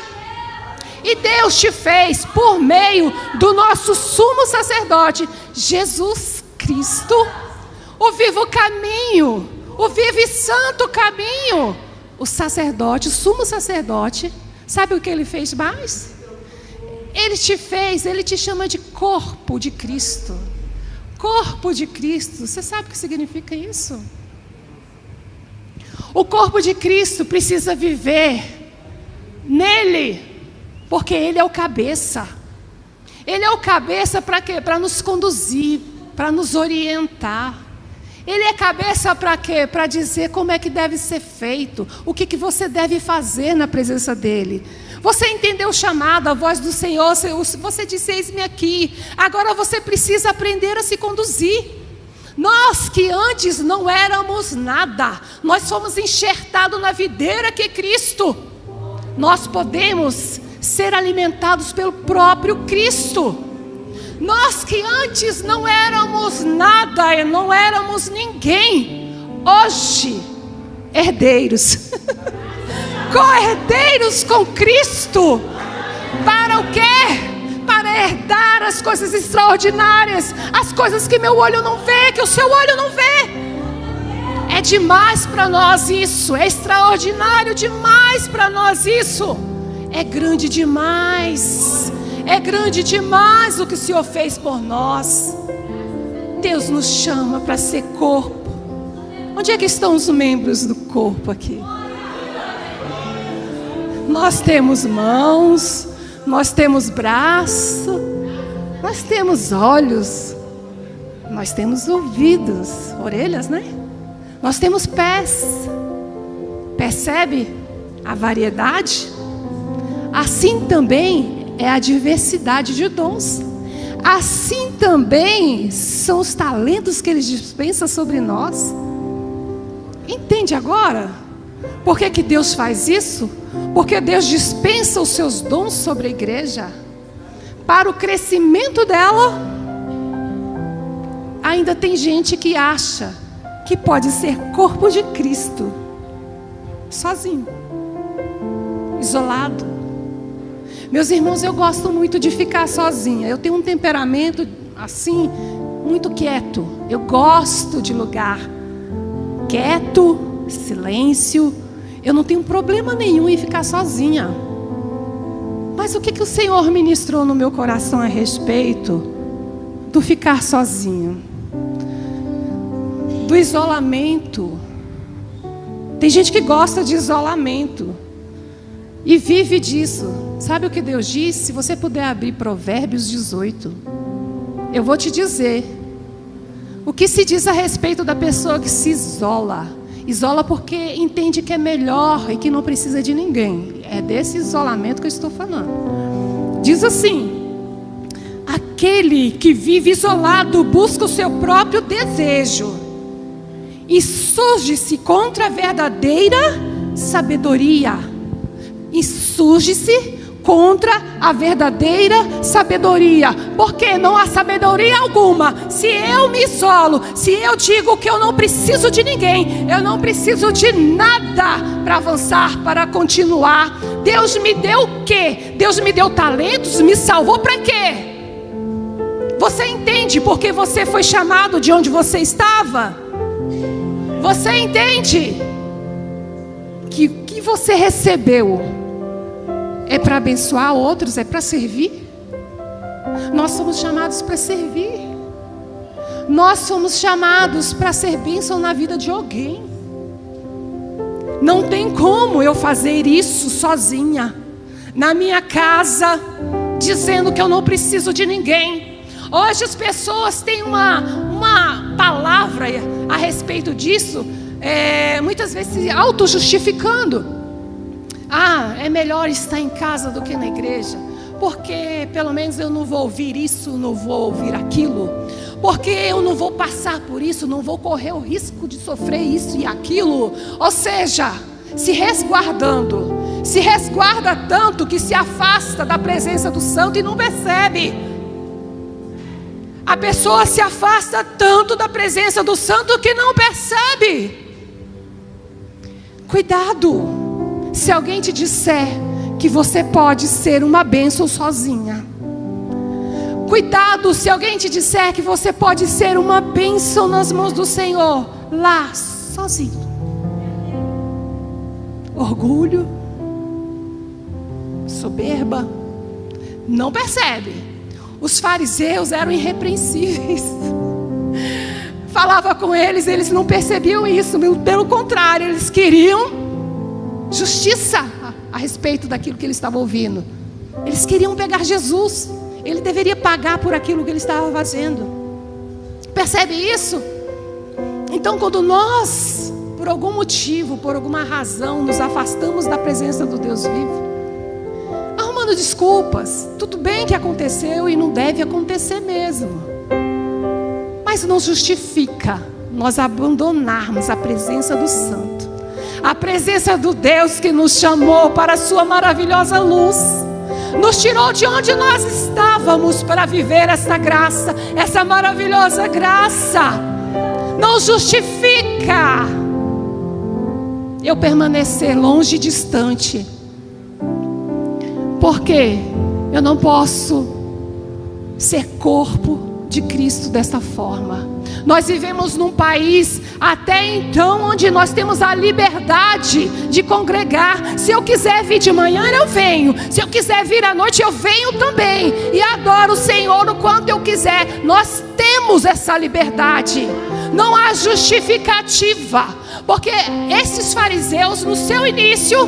E Deus te fez por meio do nosso sumo sacerdote, Jesus Cristo, o vivo caminho, o vivo e santo caminho. O sacerdote, o sumo sacerdote, sabe o que ele fez mais? Ele te chama de corpo de Cristo. Corpo de Cristo, você sabe o que significa isso? O corpo de Cristo precisa viver nele, porque Ele é o cabeça. Ele é o cabeça para quê? Para nos conduzir, para nos orientar. Ele é cabeça para quê? Para dizer como é que deve ser feito, o que você deve fazer na presença dEle. Você entendeu o chamado, a voz do Senhor, você disse, eis-me aqui. Agora você precisa aprender a se conduzir. Nós que antes não éramos nada, nós fomos enxertados na videira que é Cristo. Nós podemos ser alimentados pelo próprio Cristo. Nós que antes não éramos nada, não éramos ninguém, hoje, herdeiros, co-herdeiros com Cristo, para o quê? Para herdar as coisas extraordinárias, as coisas que meu olho não vê, que o seu olho não vê. É demais para nós isso, é extraordinário demais para nós isso, é grande demais. É grande demais o que o Senhor fez por nós. Deus nos chama para ser corpo. Onde é que estão os membros do corpo aqui? Nós temos mãos, nós temos braço, nós temos olhos, nós temos ouvidos, orelhas, né? Nós temos pés. Percebe a variedade? Assim também é a diversidade de dons. Assim também são os talentos que Ele dispensa sobre nós. Entende agora? Por que Deus faz isso? Porque Deus dispensa os seus dons sobre a igreja para o crescimento dela. Ainda tem gente que acha que pode ser corpo de Cristo sozinho, isolado. Meus irmãos, eu gosto muito de ficar sozinha. Eu tenho um temperamento assim, muito quieto. Eu gosto de lugar quieto, silêncio. Eu não tenho problema nenhum em ficar sozinha. Mas o que o Senhor ministrou no meu coração a respeito do ficar sozinho, do isolamento? Tem gente que gosta de isolamento e vive disso. Sabe o que Deus diz? Se você puder abrir Provérbios 18, eu vou te dizer o que se diz a respeito da pessoa que se isola. Isola porque entende que é melhor e que não precisa de ninguém. É desse isolamento que eu estou falando. Diz assim: aquele que vive isolado busca o seu próprio desejo e surge-se contra a verdadeira sabedoria. Insurge-se contra a verdadeira sabedoria, porque não há sabedoria alguma se eu me isolo, se eu digo que eu não preciso de ninguém, eu não preciso de nada para avançar, para continuar. Deus me deu o quê? Deus me deu talentos, me salvou para quê? Você entende porque você foi chamado de onde você estava? Você entende que o que você recebeu é para abençoar outros, é para servir? Nós somos chamados para servir. Nós somos chamados para ser bênção na vida de alguém. Não tem como eu fazer isso sozinha, na minha casa, dizendo que eu não preciso de ninguém. Hoje as pessoas têm uma palavra a respeito disso, muitas vezes se auto-justificando. É melhor estar em casa do que na igreja, porque pelo menos eu não vou ouvir isso, não vou ouvir aquilo, porque eu não vou passar por isso, não vou correr o risco de sofrer isso e aquilo. Ou seja, se resguardando, se resguarda tanto que se afasta da presença do santo e não percebe. A pessoa se afasta tanto da presença do santo que não percebe. Cuidado se alguém te disser que você pode ser uma bênção sozinha. Cuidado se alguém te disser que você pode ser uma bênção nas mãos do Senhor, lá, sozinho. Orgulho, soberba, não percebe. Os fariseus eram irrepreensíveis. Falava com eles, eles não percebiam isso. Pelo contrário, eles queriam justiça a respeito daquilo que eles estavam ouvindo. Eles queriam pegar Jesus. Ele deveria pagar por aquilo que ele estava fazendo. Percebe isso? Então, quando nós, por algum motivo, por alguma razão, nos afastamos da presença do Deus vivo, arrumando desculpas, tudo bem que aconteceu e não deve acontecer mesmo, mas não justifica nós abandonarmos a presença do Santo, a presença do Deus que nos chamou para a sua maravilhosa luz, nos tirou de onde nós estávamos para viver essa graça, essa maravilhosa graça. Não justifica eu permanecer longe e distante, porque eu não posso ser corpo de Cristo desta forma. Nós vivemos num país até então onde nós temos a liberdade de congregar. Se eu quiser vir de manhã, eu venho. Se eu quiser vir à noite, eu venho também. E adoro o Senhor o quanto eu quiser. Nós temos essa liberdade. Não há justificativa. Porque esses fariseus, no seu início,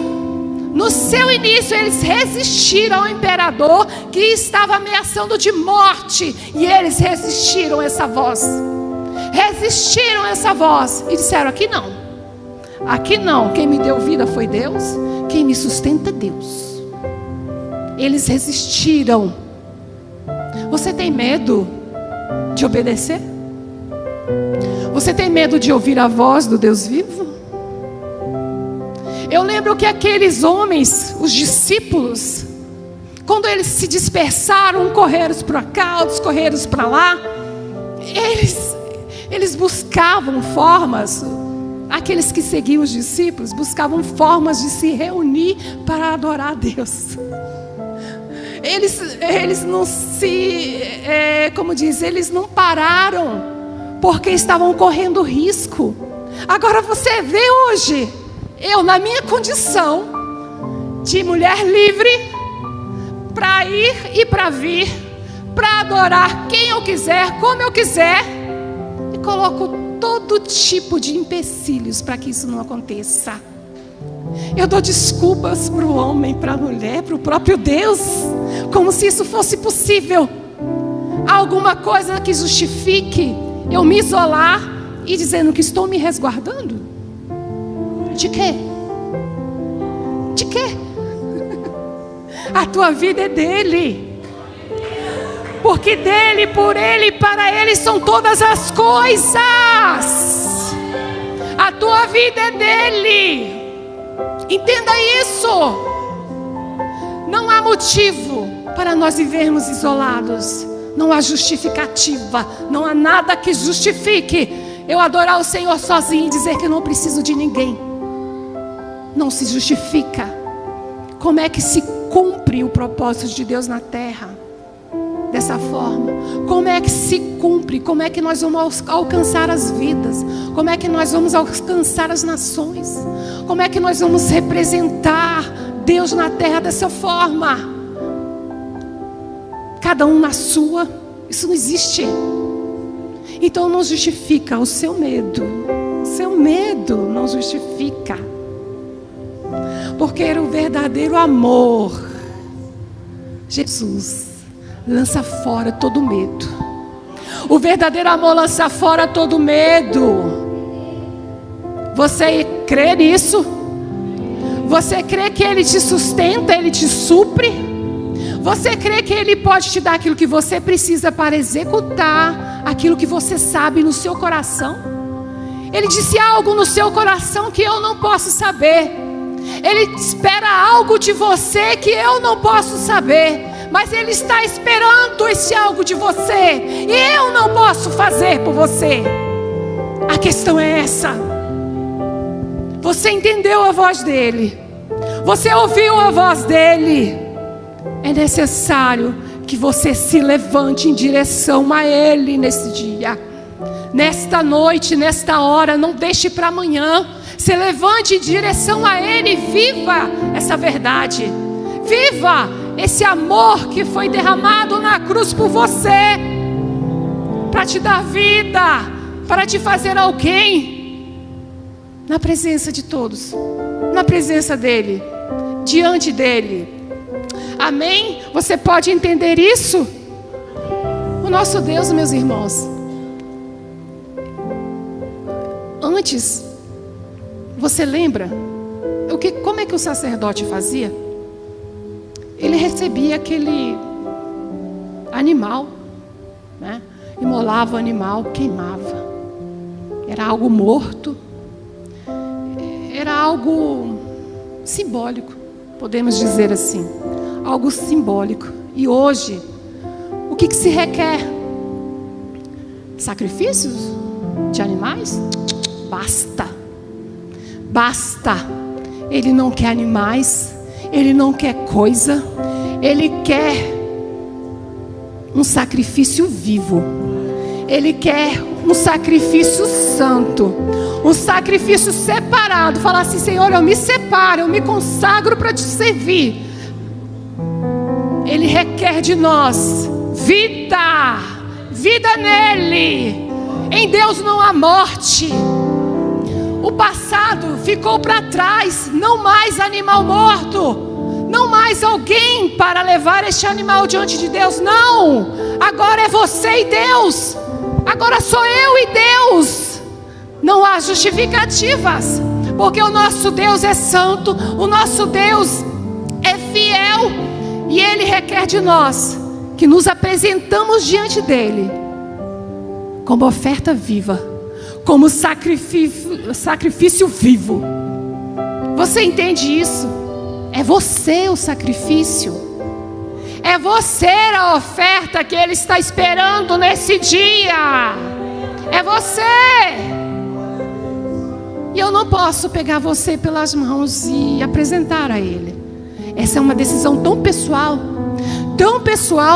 eles resistiram ao imperador que estava ameaçando de morte. E eles resistiram a essa voz. Resistiram a essa voz e disseram: aqui não. Aqui não. Quem me deu vida foi Deus. Quem me sustenta é Deus. Eles resistiram. Você tem medo de obedecer? Você tem medo de ouvir a voz do Deus vivo? Eu lembro que aqueles homens, os discípulos, quando eles se dispersaram, correram para cá, outros correram para lá, eles buscavam formas, aqueles que seguiam os discípulos, buscavam formas de se reunir para adorar a Deus. Eles não eles não pararam, porque estavam correndo risco. Agora você vê hoje, eu na minha condição de mulher livre, para ir e para vir, para adorar quem eu quiser, como eu quiser, e coloco todo tipo de empecilhos para que isso não aconteça. Eu dou desculpas para o homem, para a mulher, para o próprio Deus, como se isso fosse possível. Há alguma coisa que justifique eu me isolar e dizendo que estou me resguardando? De quê? De quê? A tua vida é dele. Porque dele, por ele, para ele são todas as coisas. A tua vida é dele. Entenda isso. Não há motivo para nós vivermos isolados. Não há justificativa. Não há nada que justifique eu adorar o Senhor sozinho e dizer que eu não preciso de ninguém. Não se justifica. Como é que se cumpre o propósito de Deus na terra? Dessa forma. Como é que se cumpre? Como é que nós vamos alcançar as vidas? Como é que nós vamos alcançar as nações? Como é que nós vamos representar Deus na terra dessa forma? Cada um na sua. Isso não existe. Então não justifica o seu medo. O seu medo não justifica. Porque era o verdadeiro amor. Jesus lança fora todo medo. O verdadeiro amor lança fora todo medo. Você crê nisso? Você crê que Ele te sustenta, Ele te supre? Você crê que Ele pode te dar aquilo que você precisa para executar aquilo que você sabe no seu coração? Ele disse algo no seu coração que eu não posso saber. Ele espera algo de você que eu não posso saber. Mas Ele está esperando esse algo de você. E eu não posso fazer por você. A questão é essa. Você entendeu a voz dEle. Você ouviu a voz dEle. É necessário que você se levante em direção a Ele nesse dia. Nesta noite, nesta hora. Não deixe para amanhã. Se levante em direção a Ele e viva essa verdade. Viva esse amor que foi derramado na cruz por você, para te dar vida, para te fazer alguém, na presença de todos, na presença dEle, diante dEle. Amém? Você pode entender isso? O nosso Deus, meus irmãos, antes, você lembra como é que o sacerdote fazia? Ele recebia aquele animal, né? Imolava o animal, queimava. Era algo morto. Era algo simbólico, podemos dizer assim. Algo simbólico. E hoje, o que se requer? Sacrifícios de animais? Basta. Basta. Ele não quer animais. Ele não quer coisa. Ele quer um sacrifício vivo. Ele quer um sacrifício santo. Um sacrifício separado. Falar assim: Senhor, eu me separo, eu me consagro para te servir. Ele requer de nós vida. Vida nele. Em Deus não há morte. O passado ficou para trás. Não mais animal morto. Não mais alguém para levar este animal diante de Deus. Não. Agora é você e Deus. Agora sou eu e Deus. Não há justificativas. Porque o nosso Deus é santo. O nosso Deus é fiel. E Ele requer de nós que nos apresentamos diante dEle como oferta viva, como sacrifício vivo. Você entende isso? É você o sacrifício. É você a oferta que Ele está esperando nesse dia. É você. E eu não posso pegar você pelas mãos e apresentar a Ele. Essa é uma decisão tão pessoal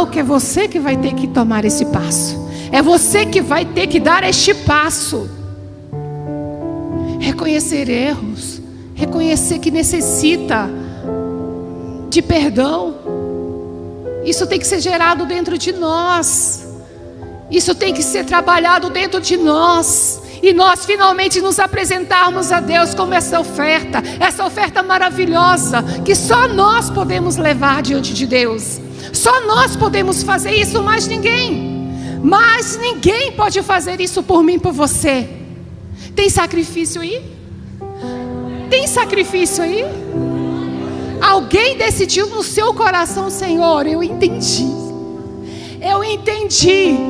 que é você que vai ter que tomar esse passo. É você que vai ter que dar este passo. Reconhecer erros, reconhecer que necessita de perdão. Isso tem que ser gerado dentro de nós. Isso tem que ser trabalhado dentro de nós. E nós finalmente nos apresentarmos a Deus como essa oferta maravilhosa, que só nós podemos levar diante de Deus. Só nós podemos fazer isso, mais ninguém. Mas ninguém pode fazer isso por mim, por você. Tem sacrifício aí? Tem sacrifício aí? Alguém decidiu no seu coração: Senhor, eu entendi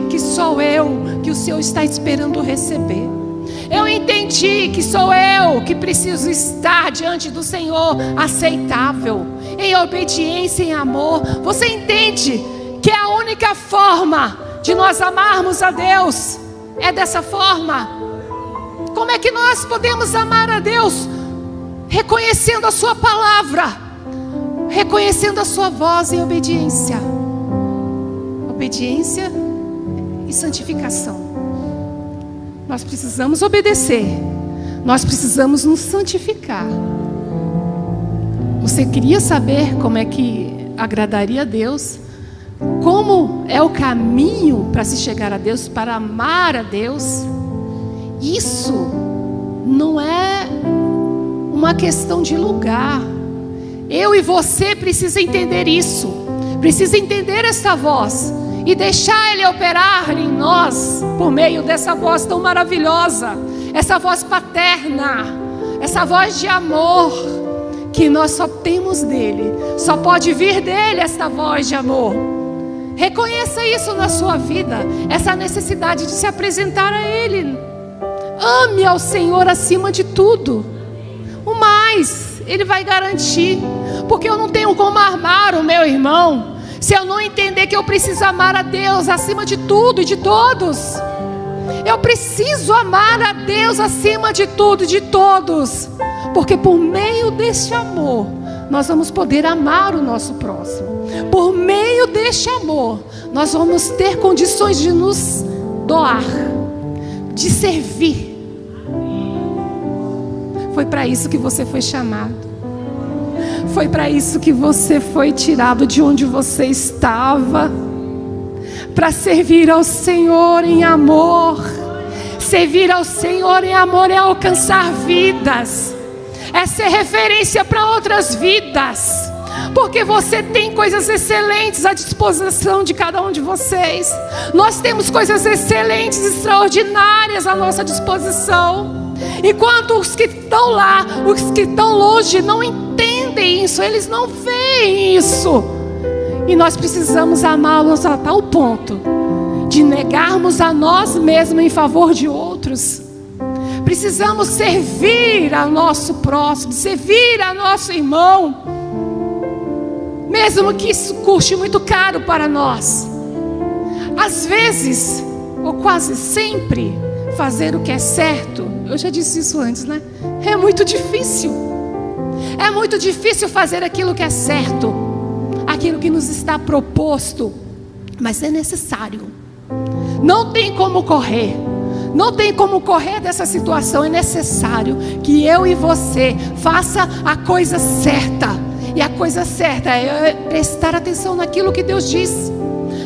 que sou eu que o Senhor está esperando receber. Eu entendi que sou eu que preciso estar diante do Senhor aceitável, em obediência, em amor. Você entende que a única forma de nós amarmos a Deus é dessa forma? Como é que nós podemos amar a Deus? Reconhecendo a sua palavra, reconhecendo a sua voz em obediência. Obediência e santificação. Nós precisamos obedecer. Nós precisamos nos santificar. Você queria saber como é que agradaria a Deus? Como é o caminho para se chegar a Deus, para amar a Deus? Isso não é uma questão de lugar. Eu e você precisa entender isso. Precisa entender essa voz e deixar Ele operar em nós por meio dessa voz tão maravilhosa, essa voz paterna, essa voz de amor que nós só temos dele. Só pode vir dele esta voz de amor. Reconheça isso na sua vida, essa necessidade de se apresentar a Ele. Ame ao Senhor acima de tudo. O mais Ele vai garantir, porque eu não tenho como amar o meu irmão se eu não entender que eu preciso amar a Deus acima de tudo e de todos. Eu preciso amar a Deus acima de tudo e de todos, porque por meio deste amor nós vamos poder amar o nosso próximo. Por meio deste amor nós vamos ter condições de nos doar, de servir. Foi para isso que você foi chamado. Foi para isso que você foi tirado de onde você estava, para servir ao Senhor em amor. Servir ao Senhor em amor é alcançar vidas, é ser referência para outras vidas, porque você tem coisas excelentes à disposição de cada um de vocês. Nós temos coisas excelentes, extraordinárias à nossa disposição. Enquanto os que estão lá, os que estão longe, não entendem isso, eles não veem isso. E nós precisamos amá-los a tal ponto de negarmos a nós mesmos em favor de outros. Precisamos servir ao nosso próximo, servir ao nosso irmão, mesmo que isso custe muito caro para nós. Às vezes, ou quase sempre, fazer o que é certo, eu já disse isso antes, né? É muito difícil. É muito difícil fazer aquilo que é certo, aquilo que nos está proposto, mas é necessário. Não tem como correr. Não tem como correr dessa situação. É necessário que eu e você faça a coisa certa. E a coisa certa é prestar atenção naquilo que Deus diz,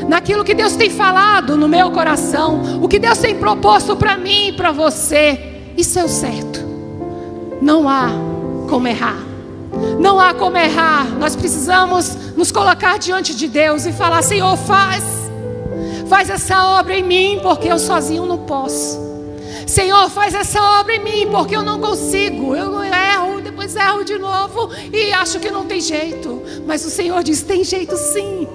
naquilo que Deus tem falado no meu coração, o que Deus tem proposto para mim e para você. Isso é o certo. Não há como errar. Não há como errar. Nós precisamos nos colocar diante de Deus e falar: Senhor, faz essa obra em mim, porque eu sozinho não posso. Senhor, faz essa obra em mim, porque eu não consigo. Eu erro, depois erro de novo e acho que não tem jeito. Mas o Senhor diz: tem jeito sim.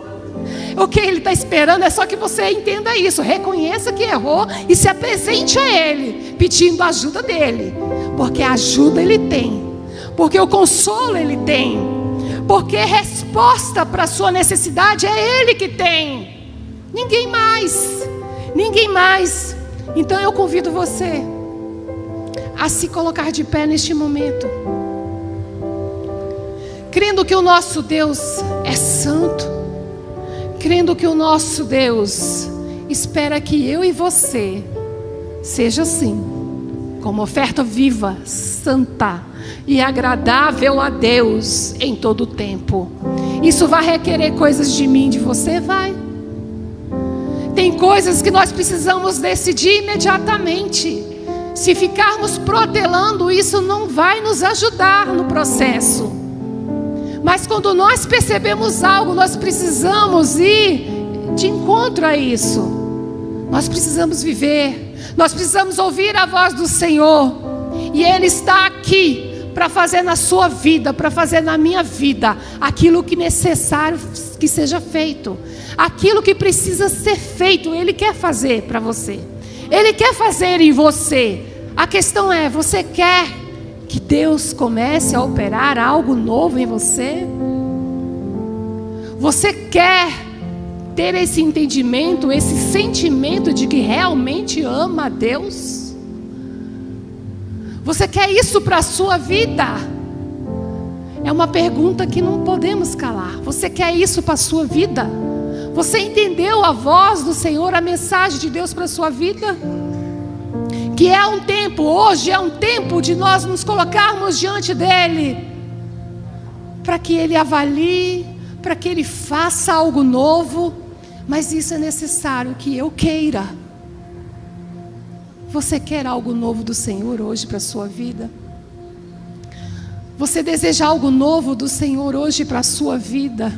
O que Ele está esperando é só que você entenda isso. Reconheça que errou e se apresente a Ele, pedindo a ajuda dEle, porque a ajuda Ele tem. porque o consolo Ele tem, porque resposta para a sua necessidade é Ele que tem, ninguém mais, ninguém mais. Então eu convido você a se colocar de pé neste momento, crendo que o nosso Deus é santo, crendo que o nosso Deus espera que eu e você seja assim, como oferta viva, santa e agradável a Deus em todo o tempo. Isso vai requerer coisas de mim, de você? Vai. Tem coisas que nós precisamos decidir imediatamente. Se ficarmos protelando, isso não vai nos ajudar no processo. Mas quando nós percebemos algo, nós precisamos ir de encontro a isso. Nós precisamos viver, nós precisamos ouvir a voz do Senhor. E Ele está aqui para fazer na sua vida, para fazer na minha vida, aquilo que é necessário que seja feito. Aquilo que precisa ser feito, Ele quer fazer para você. Ele quer fazer em você. A questão é, você quer que Deus comece a operar algo novo em você? Você quer ter esse entendimento, esse sentimento de que realmente ama a Deus? Você quer isso para a sua vida? É uma pergunta que não podemos calar. Você quer isso para a sua vida? Você entendeu a voz do Senhor, a mensagem de Deus para a sua vida? Que é um tempo, hoje é um tempo de nós nos colocarmos diante dEle, para que Ele avalie, para que Ele faça algo novo. Mas isso é necessário que eu queira. Você quer algo novo do Senhor hoje para a sua vida? Você deseja algo novo do Senhor hoje para a sua vida?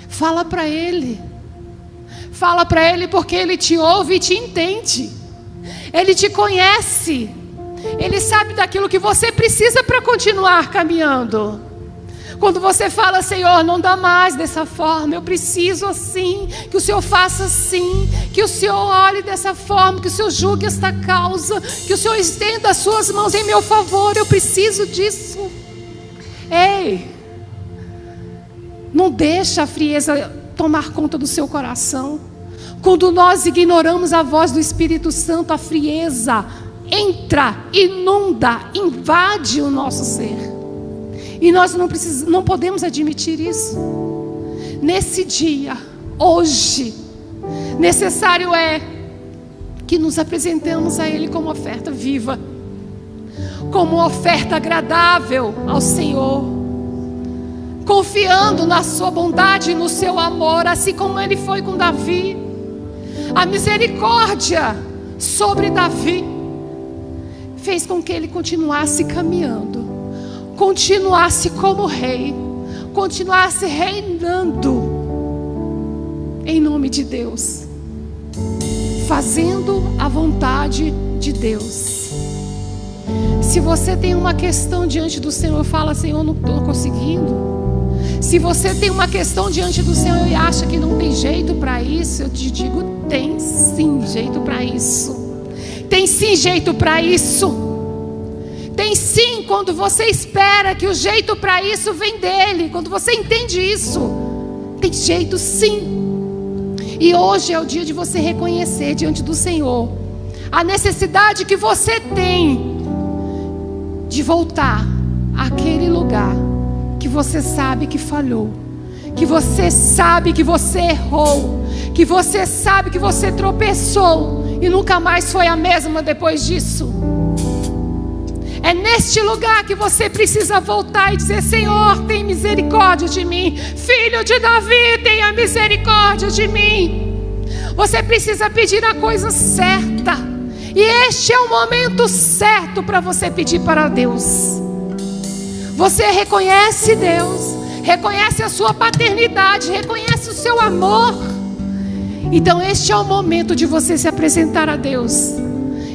Fala para Ele. Fala para Ele, porque Ele te ouve e te entende. Ele te conhece. Ele sabe daquilo que você precisa para continuar caminhando. Quando você fala, Senhor, não dá mais dessa forma, eu preciso assim, que o Senhor faça assim, que o Senhor olhe dessa forma, que o Senhor julgue esta causa, que o Senhor estenda as suas mãos em meu favor, eu preciso disso. Ei, não deixa a frieza tomar conta do seu coração. Quando nós ignoramos a voz do Espírito Santo, a frieza entra, inunda, invade o nosso ser. E nós não podemos admitir isso. Nesse dia, hoje, necessário é que nos apresentemos a Ele como oferta viva, como oferta agradável ao Senhor, confiando na sua bondade e no seu amor, assim como Ele foi com Davi. A misericórdia sobre Davi fez com que ele continuasse caminhando, continuasse como rei, continuasse reinando em nome de Deus, fazendo a vontade de Deus. Se você tem uma questão diante do Senhor, fala, Senhor, não estou conseguindo. Se você tem uma questão diante do Senhor e acha que não tem jeito para isso, eu te digo, tem sim jeito para isso. Tem sim jeito para isso. Tem sim, quando você espera que o jeito para isso vem dEle, quando você entende isso, tem jeito sim. E hoje é o dia de você reconhecer diante do Senhor a necessidade que você tem de voltar àquele lugar que você sabe que falhou, que você sabe que você errou, que você sabe que você tropeçou e nunca mais foi a mesma depois disso. É neste lugar que você precisa voltar e dizer, Senhor, tem misericórdia de mim. Filho de Davi, tenha misericórdia de mim. Você precisa pedir a coisa certa. E este é o momento certo para você pedir para Deus. Você reconhece Deus, reconhece a sua paternidade, reconhece o seu amor. Então este é o momento de você se apresentar a Deus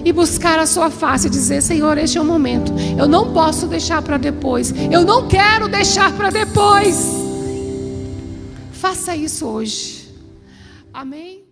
e buscar a sua face e dizer, Senhor, este é o momento. Eu não posso deixar para depois. Eu não quero deixar para depois. Faça isso hoje. Amém?